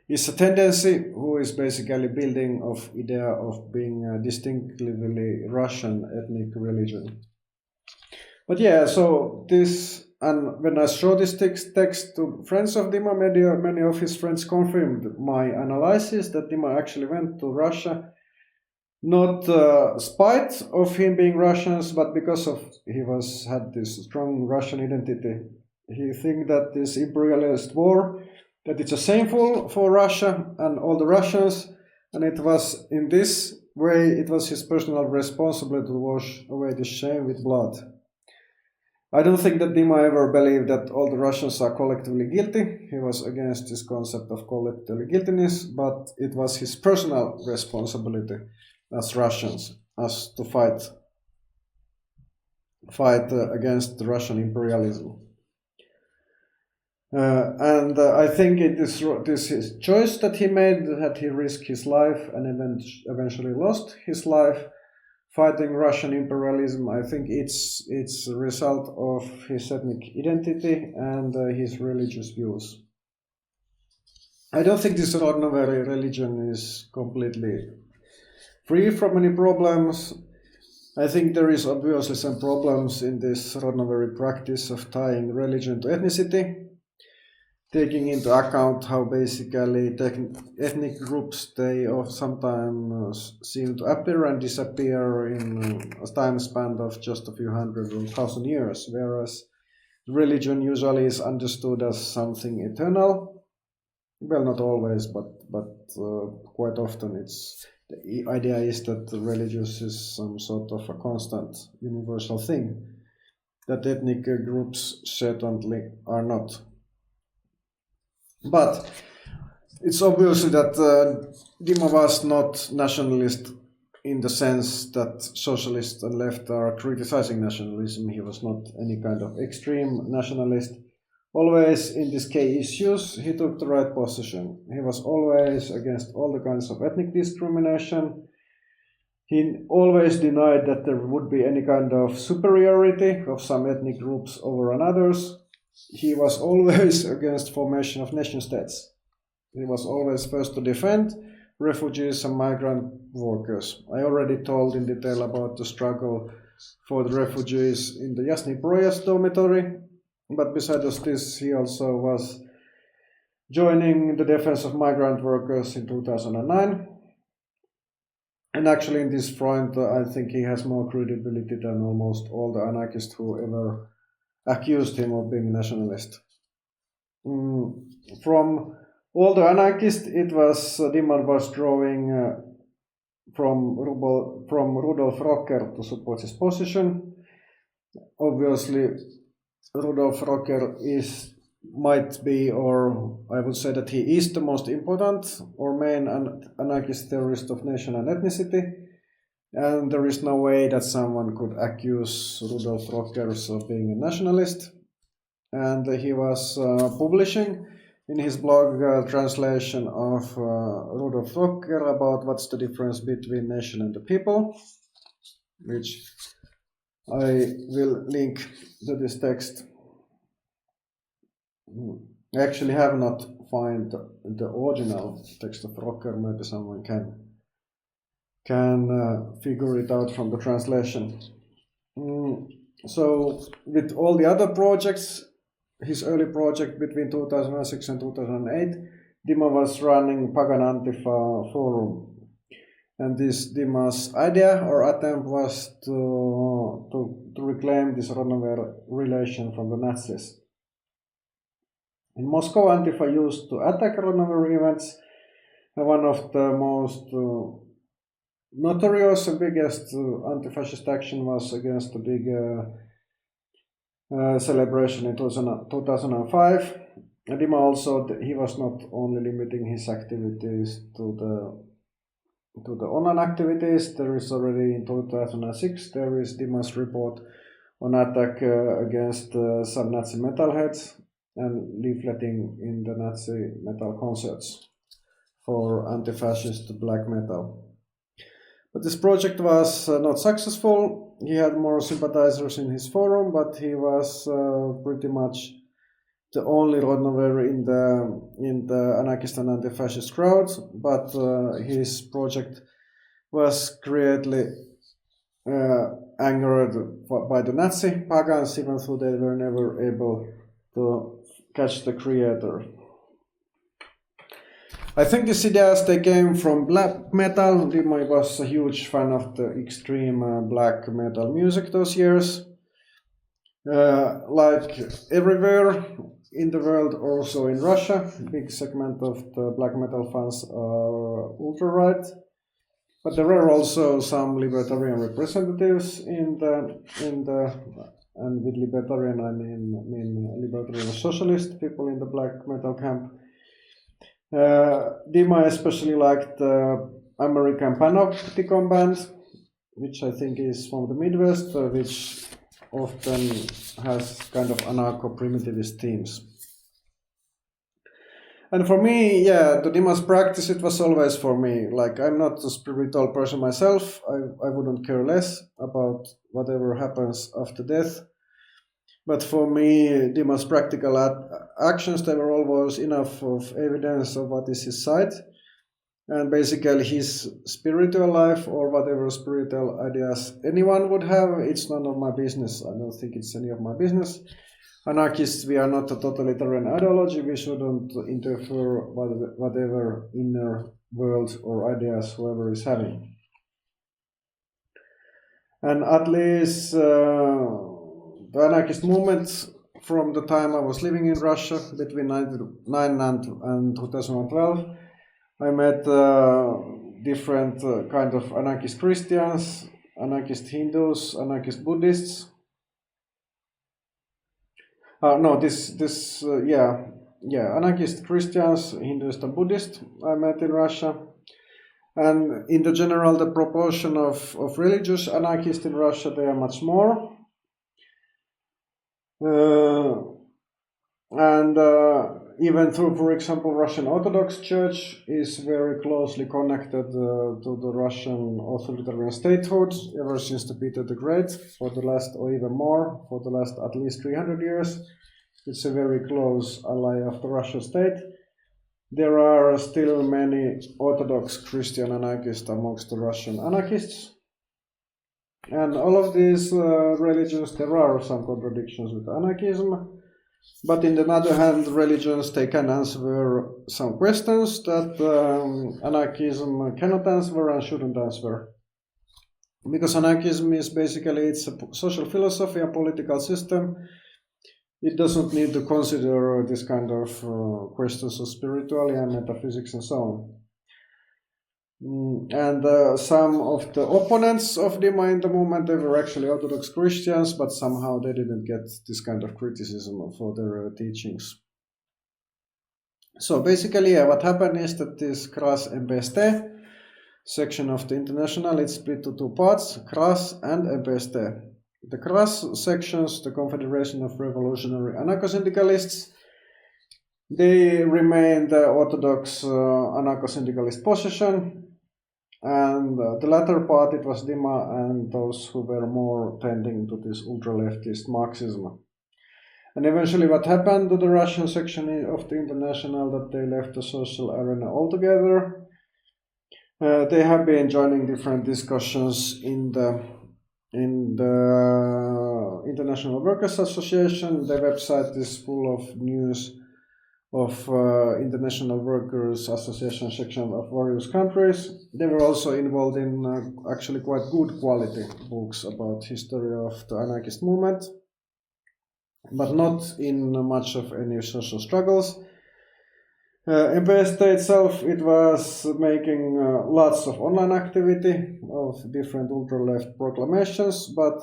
is a tendency who is basically building of idea of being a distinctively Russian ethnic religion. But so this and when I showed this text to friends of Dima, many of his friends confirmed my analysis that Dima actually went to Russia, not spite of him being Russians, but because of he had this strong Russian identity. He think that this imperialist war, that it's a shameful for Russia and all the Russians, and it was in this way it was his personal responsibility to wash away the shame with blood. I don't think that Dima ever believed that all the Russians are collectively guilty. He was against this concept of collective guiltiness, but it was his personal responsibility as Russians, as to fight against the Russian imperialism. And I think it is his choice that he made, that he risked his life and eventually lost his life fighting Russian imperialism. I think it's a result of his ethnic identity and his religious views. I don't think this Rodnovery religion is completely free from any problems. I think there is obviously some problems in this Rodnovery practice of tying religion to ethnicity, taking into account how basically ethnic groups they sometimes seem to appear and disappear in a time span of just a few hundred or thousand years, whereas religion usually is understood as something eternal. Well, not always, but quite often the idea is that the religious is some sort of a constant universal thing that ethnic groups certainly are not. But it's obviously that Dima was not nationalist in the sense that socialists and left are criticizing nationalism. He was not any kind of extreme nationalist. Always in these key issues, he took the right position. He was always against all the kinds of ethnic discrimination. He always denied that there would be any kind of superiority of some ethnic groups over others. He was always against formation of nation states. He was always first to defend refugees and migrant workers. I already told in detail about the struggle for the refugees in the Yasny Proyas dormitory, but besides this, he also was joining the defense of migrant workers in 2009. And actually in this front, I think he has more credibility than almost all the anarchists who ever accused him of being nationalist. From all the anarchists, it was Dima was drawing from Rudolf Rocker to support his position. Obviously, Rudolf Rocker might be, or I would say that he is the most important or main anarchist theorist of nation and ethnicity. And there is no way that someone could accuse Rudolf Rocker of being a nationalist. And he was publishing in his blog a translation of Rudolf Rocker about what's the difference between nation and the people, which I will link to this text. I actually have not found the original text of Rocker. Maybe someone can figure it out from the translation. So with all the other projects, his early project between 2006 and 2008, Dima was running Pagan Antifa forum. And this Dima's idea or attempt was to reclaim this Rodnover relation from the Nazis. In Moscow, Antifa used to attack Rodnover events. One of the most notorious and biggest anti-fascist action was against the big celebration in 2005. Dima also, he was not only limiting his activities to the online activities. There is already in 2006, there is Dima's report on attack against some Nazi metalheads and leafleting in the Nazi metal concerts for anti-fascist black metal. But this project was not successful. He had more sympathizers in his forum, but he was pretty much the only Rodnover in the anarchist and anti-fascist crowds. But his project was greatly angered by the Nazi pagans, even though they were never able to catch the creator. I think these ideas, they came from black metal. Dima was a huge fan of the extreme black metal music those years. Like everywhere in the world, also in Russia, a big segment of the black metal fans are ultra-right. But there are also some libertarian representatives in the and with libertarian I mean libertarian socialist people in the black metal camp. Dima especially liked the American Panopticon band, which I think is from the Midwest, which often has kind of anarcho-primitivist themes. And for me, yeah, the Dima's practice, it was always for me. Like, I'm not a spiritual person myself. I wouldn't care less about whatever happens after death. But for me, Dima's practical actions, they were always enough of evidence of what is his side. And basically his spiritual life or whatever spiritual ideas anyone would have, it's none of my business. I don't think it's any of my business. Anarchists, we are not a totalitarian ideology. We shouldn't interfere whatever inner world or ideas whoever is having. And at least the anarchist movement from the time I was living in Russia between 1999 and 2012, I met different kind of anarchist Christians, anarchist Hindus, anarchist Buddhists. Anarchist Christians, Hindus and Buddhists I met in Russia. And in the general, the proportion of religious anarchists in Russia, they are much more. Even though, for example, Russian Orthodox Church is very closely connected to the Russian authoritarian statehood ever since the Peter the Great, for the last, or even more, for the last at least 300 years. It's a very close ally of the Russian state. There are still many Orthodox Christian anarchists amongst the Russian anarchists. And all of these religions, there are some contradictions with anarchism. But on the other hand, religions, they can answer some questions that anarchism cannot answer and shouldn't answer. Because anarchism is basically, it's a social philosophy, a political system. It doesn't need to consider this kind of questions of spirituality and metaphysics and so on. And some of the opponents of Dima in the movement, they were actually Orthodox Christians, but somehow they didn't get this kind of criticism for their teachings. So basically, what happened is that this KRAS MPST section of the International, it's split to two parts, KRAS and MPST. The KRAS sections, the Confederation of Revolutionary Anarcho-Syndicalists, they remain the Orthodox anarcho-syndicalist position, and the latter part, it was Dima and those who were more tending to this ultra-leftist Marxism. And eventually what happened to the Russian section of the International, that they left the social arena altogether. They have been joining different discussions in the International Workers Association. The website is full of news of International Workers Association section of various countries. They were also involved in actually quite good quality books about history of the anarchist movement, but not in much of any social struggles. MPST itself, it was making lots of online activity of different ultra-left proclamations, but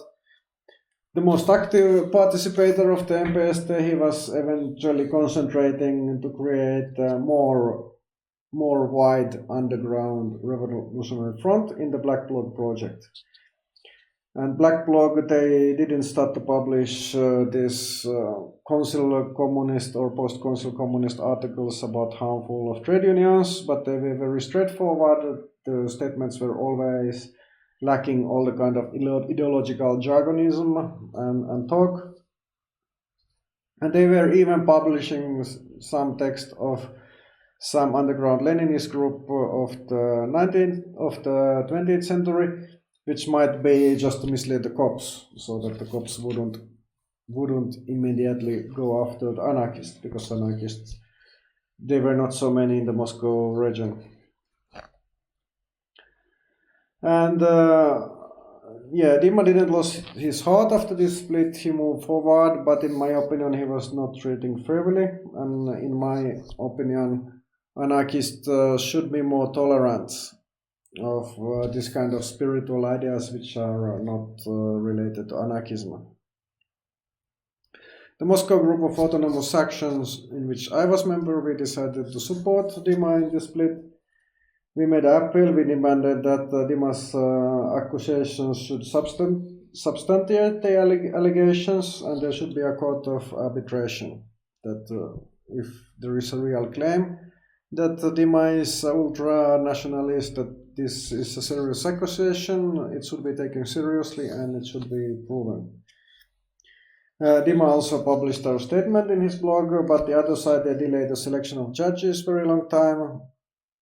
the most active participator of the MPST, he was eventually concentrating to create a more wide underground revolutionary front in the Black Blog project. And Black Blog, they didn't start to publish these council communist or post-council communist articles about harmful of trade unions, but they were very straightforward. The statements were always lacking all the kind of ideological jargonism and talk. And they were even publishing some text of some underground Leninist group of the 20th century, which might be just to mislead the cops, so that the cops wouldn't immediately go after the anarchists, because anarchists, there were not so many in the Moscow region. And Dima didn't lose his heart after this split. He moved forward, but in my opinion, he was not treating fairly. And in my opinion, anarchists should be more tolerant of this kind of spiritual ideas which are not related to anarchism. The Moscow group of autonomous sections, in which I was member, we decided to support Dima in this split. We made an appeal. We demanded that Dima's accusations should substantiate the allegations, and there should be a court of arbitration. That if there is a real claim that Dima is ultra-nationalist, that this is a serious accusation, it should be taken seriously and it should be proven. Dima also published our statement in his blog, but the other side, they delayed the selection of judges very long time,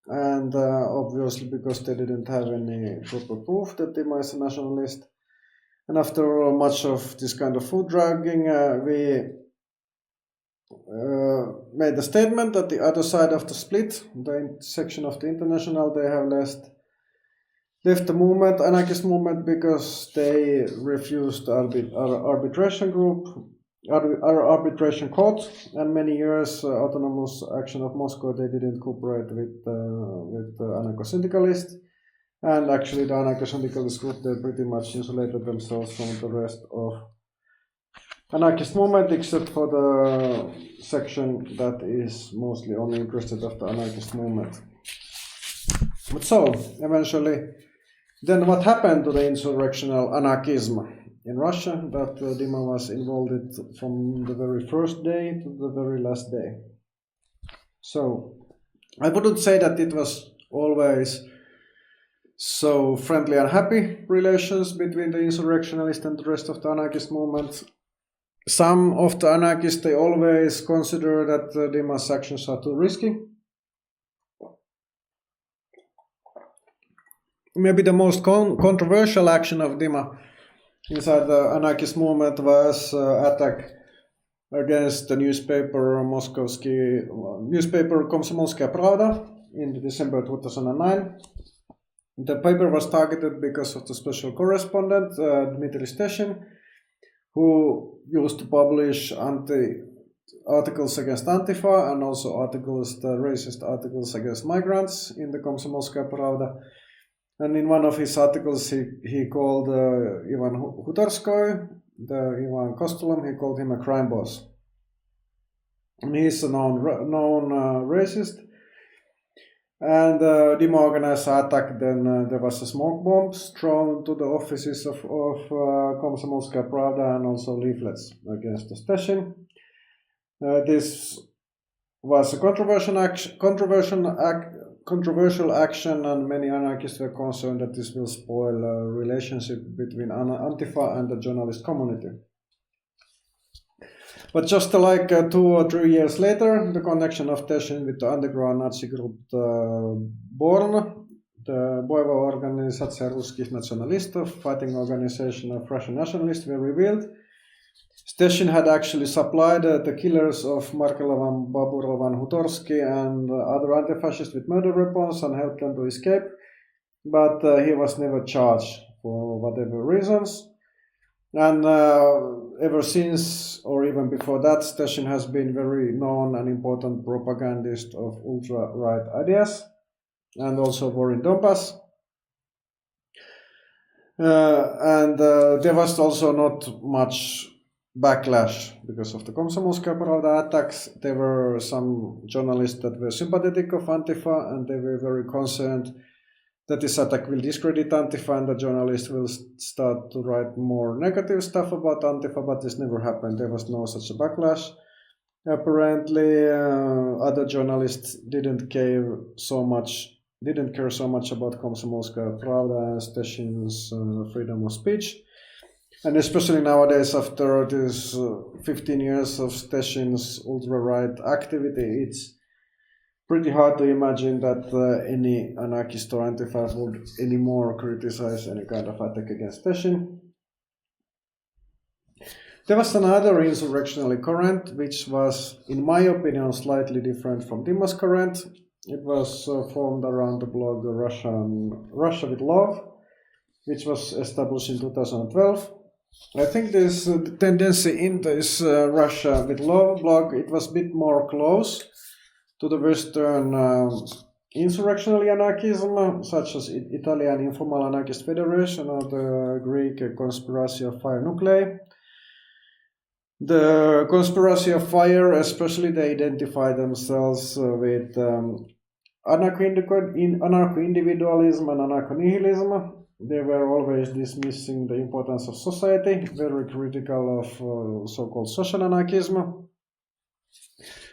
and obviously because they didn't have any proper proof that Dima is a nationalist. And after much of this kind of foot dragging, we made a statement that the other side of the split, the section of the International, they have left the movement, anarchist movement, because they refused our arbitration and many years autonomous action of Moscow, they didn't cooperate with anarcho-syndicalists, and actually the anarcho-syndicalist group, they pretty much insulated themselves from the rest of anarchist movement, except for the section that is mostly only interested of the anarchist movement. But so, eventually, then what happened to the insurrectional anarchism in Russia, that Dima was involved in from the very first day to the very last day? So, I wouldn't say that it was always so friendly and happy relations between the insurrectionists and the rest of the anarchist movement. Some of the anarchists, they always consider that Dima's actions are too risky. Maybe the most controversial action of Dima inside the anarchist movement was attack against the newspaper Komsomolskaya Pravda in December 2009. The paper was targeted because of the special correspondent Dmitry Petrov, who used to publish articles against Antifa and also racist articles against migrants in the Komsomolskaya Pravda. And in one of his articles, he called Ivan Hutorskoy, the Ivan Kostolom, he called him a crime boss. And he's a known racist. And Dima organized an attack. Then there was a smoke bombs thrown to the offices of Komsomolskaya Pravda and also leaflets against the station. This was a controversial action, and many anarchists were concerned that this will spoil a relationship between Antifa and the journalist community. But just like 2 or 3 years later, the connection of Teshin with the underground Nazi group BORN, the Boevo Organizacja Ruskich Nationalistov, fighting organization of Russian nationalists, were revealed. Teshin had actually supplied the killers of Markelovan, Baburovan, Hutorsky and other anti-fascists with murder weapons and helped them to escape, but he was never charged for whatever reasons. And ever since, or even before that, Teshin has been very known and important propagandist of ultra-right ideas and also war in Donbass. And there was also not much backlash because of the Komsomolskaya Pravda attacks. There were some journalists that were sympathetic of Antifa, and they were very concerned that this attack will discredit Antifa and the journalists will start to write more negative stuff about Antifa, but this never happened. There was no such a backlash. Apparently, other journalists didn't care so much about Komsomolskaya Pravda and Teshin's freedom of speech. And especially nowadays, after this 15 years of Teshin's ultra-right activity, it's pretty hard to imagine that any anarchist or anti-fascist would anymore criticize any kind of attack against Teshin. There was another insurrectional current, which was, in my opinion, slightly different from Dima's current. It was formed around the blog Russia with Love, which was established in 2012. I think this tendency in this Russia with Love blog, it was a bit more close to the Western insurrectional anarchism, such as Italian Informal Anarchist Federation or the Greek Conspiracy of Fire Nuclei. The Conspiracy of Fire, especially, they identify themselves with anarcho-individualism and anarcho-nihilism. They were always dismissing the importance of society, very critical of so-called social anarchism.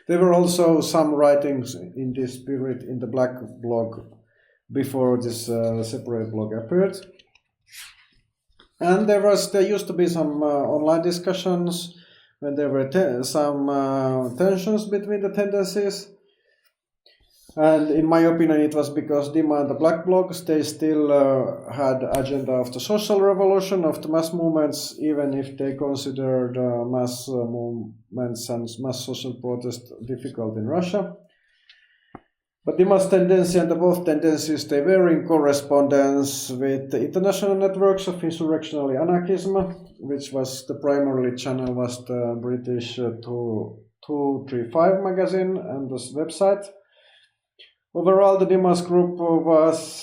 There were also some writings in this spirit in the Black blog before this separate blog appeared. And there used to be some online discussions when there were some tensions between the tendencies. And in my opinion, it was because Dima and the Black blogs, they still had agenda of the social revolution, of the mass movements, even if they considered mass movements and mass social protest difficult in Russia. But Dima's tendency and both tendencies, they were in correspondence with the international networks of insurrectional anarchism, which was the primarily channel was the British 235 magazine and this website. Overall, the Dima's group was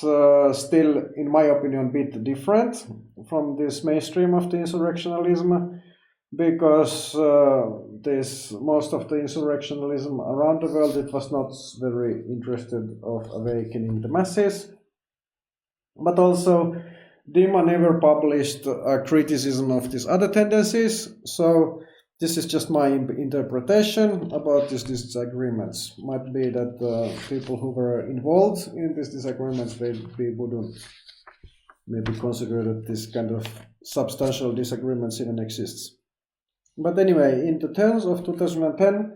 still, in my opinion, a bit different from this mainstream of the insurrectionalism, because most of the insurrectionalism around the world, it was not very interested of awakening the masses. But also, Dima never published a criticism of these other tendencies, so this is just my interpretation about these disagreements. Might be that people who were involved in these disagreements, they wouldn't maybe consider that this kind of substantial disagreements even exists. But anyway, in the terms of 2010,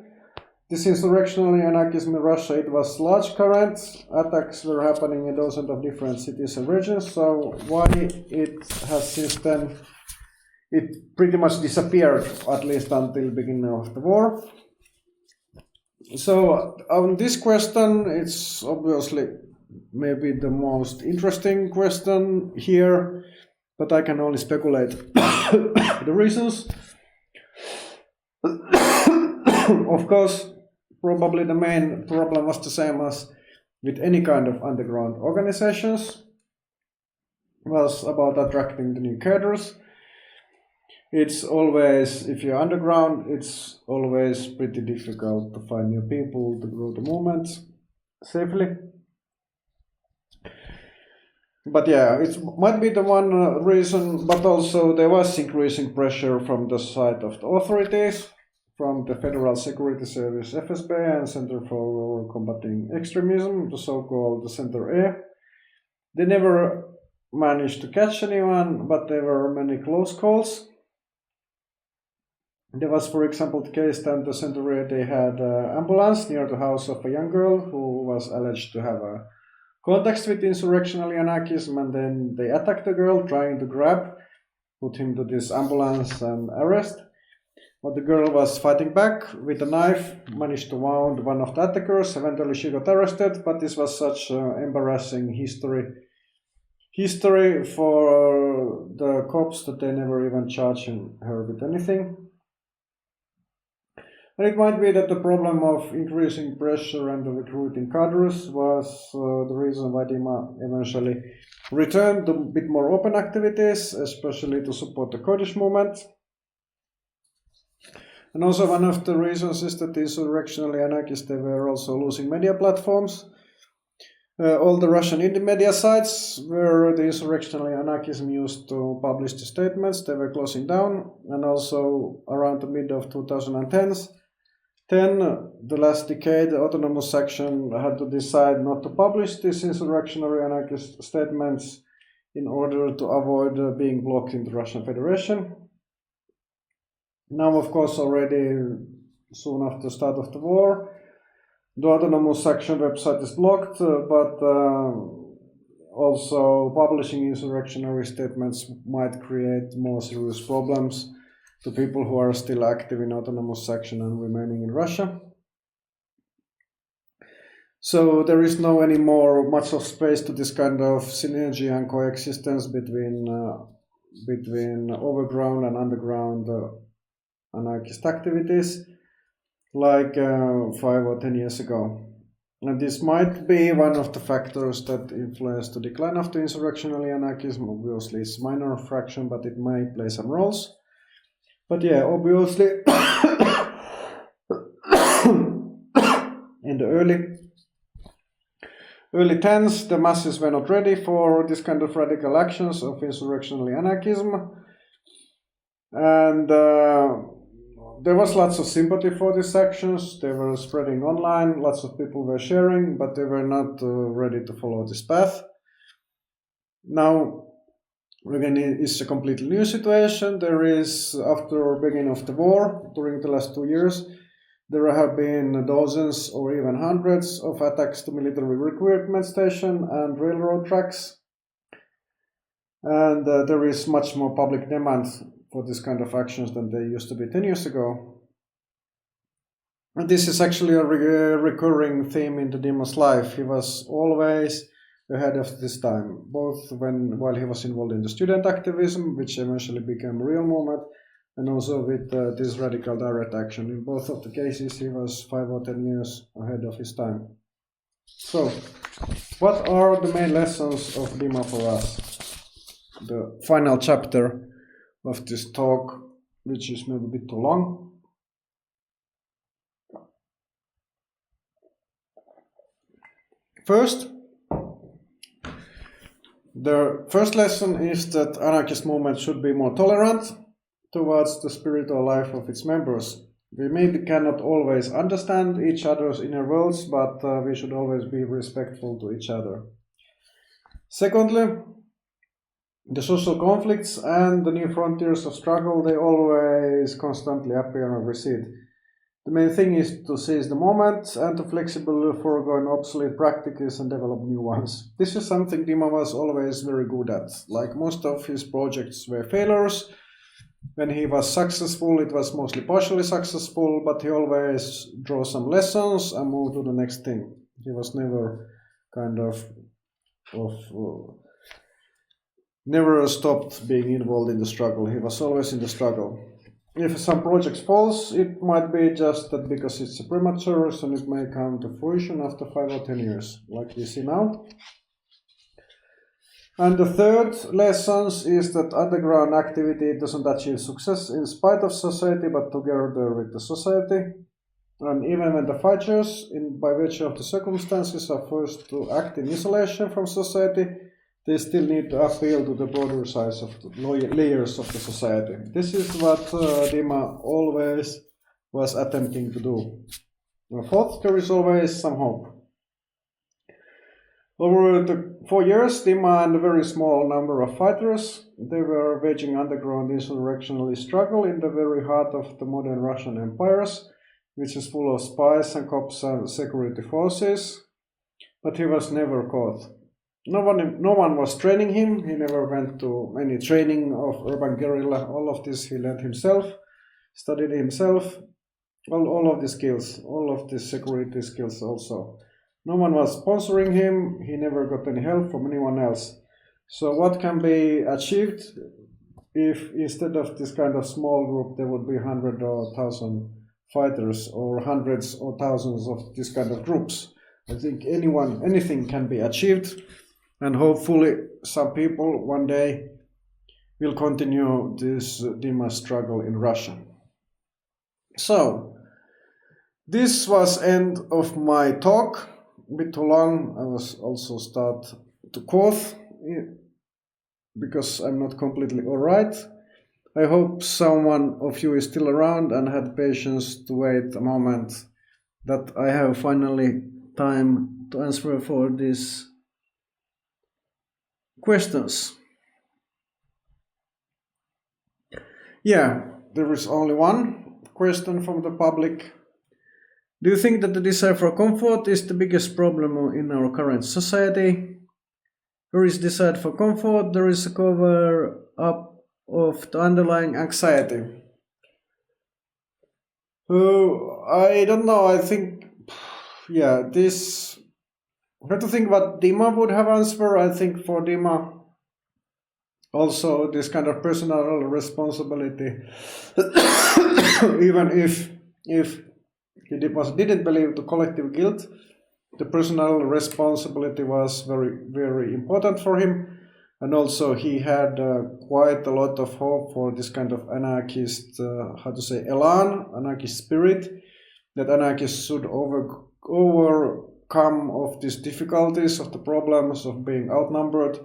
this insurrectional anarchism in Russia, it was large current. Attacks were happening in dozens of different cities and regions. So why it has since then, it pretty much disappeared, at least until the beginning of the war. So on this question, it's obviously maybe the most interesting question here, but I can only speculate the reasons. Of course, probably the main problem was the same as with any kind of underground organizations, was about attracting the new cadres. It's always, if you're underground, it's always pretty difficult to find new people to grow the movement safely. But yeah, it might be the one reason, but also there was increasing pressure from the side of the authorities, from the Federal Security Service FSB and Center for Combating Extremism, the so-called Center A. They never managed to catch anyone, but there were many close calls. There was, for example, the case that the Center A, they had an ambulance near the house of a young girl who was alleged to have a contact with insurrectional anarchism, and then they attacked the girl, trying to put him to this ambulance and arrest. But the girl was fighting back with a knife, managed to wound one of the attackers. Eventually she got arrested, but this was such embarrassing history for the cops that they never even charged her with anything. And it might be that the problem of increasing pressure and the recruiting cadres was the reason why Dima eventually returned to a bit more open activities, especially to support the Kurdish movement. And also one of the reasons is that the insurrectional anarchists, they were also losing media platforms. All the Russian indie media sites where the insurrectional anarchism used to publish the statements, they were closing down. And also around the mid of 2010s, the last decade, the autonomous section had to decide not to publish these insurrectionary anarchist statements in order to avoid being blocked in the Russian Federation. Now, of course, already soon after the start of the war, The autonomous section website is blocked, but also publishing insurrectionary statements might create more serious problems to people who are still active in autonomous section and remaining in Russia. So there is no anymore much of space to this kind of synergy and coexistence between overground and underground anarchist activities like 5 or 10 years ago. And this might be one of the factors that influenced the decline of the insurrectional anarchism. Obviously, it's a minor fraction, but it may play some roles. But yeah, obviously, in the early 10s, the masses were not ready for this kind of radical actions of insurrectional anarchism. And there was lots of sympathy for these actions. They were spreading online, lots of people were sharing, but they were not ready to follow this path. Now, again, it's a completely new situation. There is, after the beginning of the war, during the last 2 years, there have been dozens or even hundreds of attacks to military recruitment stations and railroad tracks. And there is much more public demand for this kind of actions than they used to be 10 years ago. And this is actually a recurring theme in the Dima's life. He was always ahead of this time, both while he was involved in the student activism, which eventually became a real movement, and also with this radical direct action. In both of the cases, he was 5 or 10 years ahead of his time. So, what are the main lessons of Dima for us? The final chapter of this talk, which is maybe a bit too long. First, the first lesson is that anarchist movement should be more tolerant towards the spiritual life of its members. We maybe cannot always understand each other's inner worlds, but we should always be respectful to each other. Secondly, the social conflicts and the new frontiers of struggle, they always constantly appear and recede. The main thing is to seize the moment and to flexibly forego obsolete practices and develop new ones. This is something Dima was always very good at. Like most of his projects were failures. When he was successful, it was mostly partially successful, but he always drew some lessons and moved to the next thing. He was never kind of never stopped being involved in the struggle. He was always in the struggle. If some project falls, it might be just that because it's a premature, and it may come to fruition after 5 or 10 years, like we see now. And the third lesson is that underground activity doesn't achieve success in spite of society, but together with the society. And even when the fighters, by virtue of the circumstances, are forced to act in isolation from society, they still need to appeal to the broader size of the layers of the society. This is what Dima always was attempting to do. Fourth, there is always some hope. Over the 4 years, Dima and a very small number of fighters, they were waging underground insurrectional struggle in the very heart of the modern Russian empires, which is full of spies and cops and security forces, but he was never caught. No one was training him. He never went to any training of urban guerrilla. All of this he learned himself, studied himself, all of the skills, all of the security skills also. No one was sponsoring him. He never got any help from anyone else. So what can be achieved if instead of this kind of small group there would be 100 or 1,000 fighters or hundreds or thousands of this kind of groups? I think anything can be achieved. And hopefully some people one day will continue this Dima struggle in Russia. So, this was end of my talk. A bit too long. I was also start to cough because I'm not completely alright. I hope someone of you is still around and had patience to wait a moment that I have finally time to answer for these questions. Yeah, there is only one question from the public. Do you think that the desire for comfort is the biggest problem in our current society? Where is desire for comfort, there is a cover up of the underlying anxiety. I don't know. I think, yeah, this. I have to think what Dima would have answered. I think for Dima, also this kind of personal responsibility, even if he didn't believe the collective guilt, the personal responsibility was very important for him. And also he had quite a lot of hope for this kind of anarchist, elan, anarchist spirit, that anarchists should overcome of these difficulties, of the problems of being outnumbered,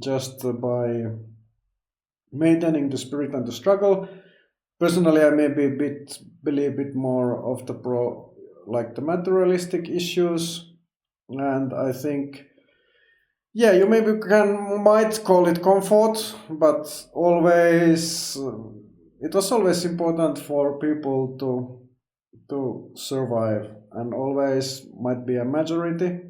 just by maintaining the spirit and the struggle. Personally, I maybe believe a bit more of the the materialistic issues, and I think, yeah, you maybe might call it comfort, but always it was always important for people to survive, and always might be a minority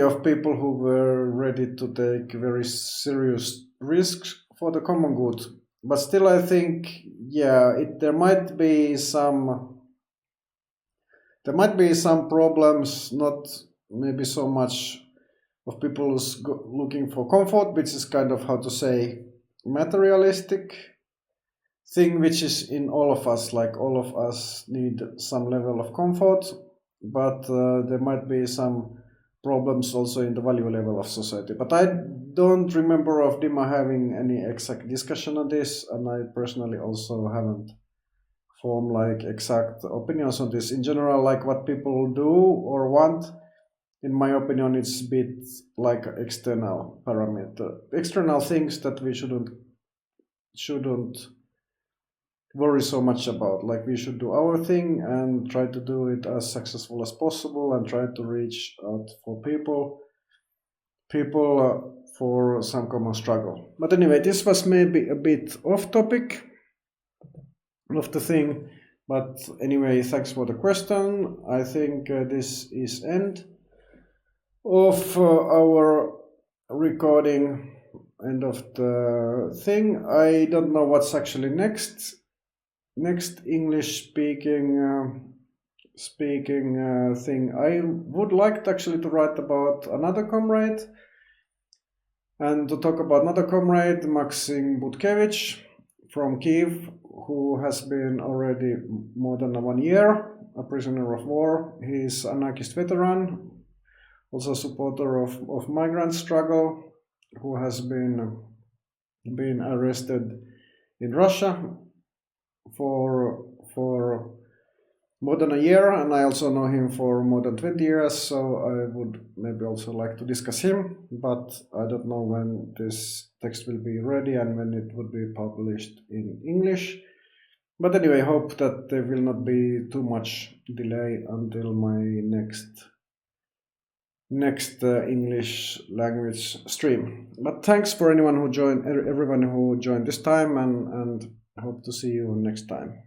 of people who were ready to take very serious risks for the common good. But still, I think, yeah, there might be some problems, not maybe so much of people looking for comfort, which is kind of, materialistic thing, which is in all of us. Like, all of us need some level of comfort, but there might be some problems also in the value level of society. But I don't remember of Dima having any exact discussion on this, and I personally also haven't formed exact opinions on this. In general, like what people do or want, in my opinion, it's a bit like external parameter, external things that we shouldn't worry so much about. Like, we should do our thing and try to do it as successful as possible, and try to reach out for people for some common struggle. But anyway, this was maybe a bit off topic of the thing, but anyway, thanks for the question. I think this is end of our recording, end of the thing. I don't know what's actually next English speaking thing. I would like to write about another comrade, and to talk about another comrade, Maxim Butkevich from Kiev, who has been already more than 1 year a prisoner of war. He is an anarchist veteran, also a supporter of migrant struggle, who has been arrested in Russia for more than 1 year, and I also know him for more than 20 years, so I would maybe also like to discuss him, but I don't know when this text will be ready and when it would be published in English. But anyway, I hope that there will not be too much delay until my next English language stream. But thanks for everyone who joined this time, and hope to see you next time.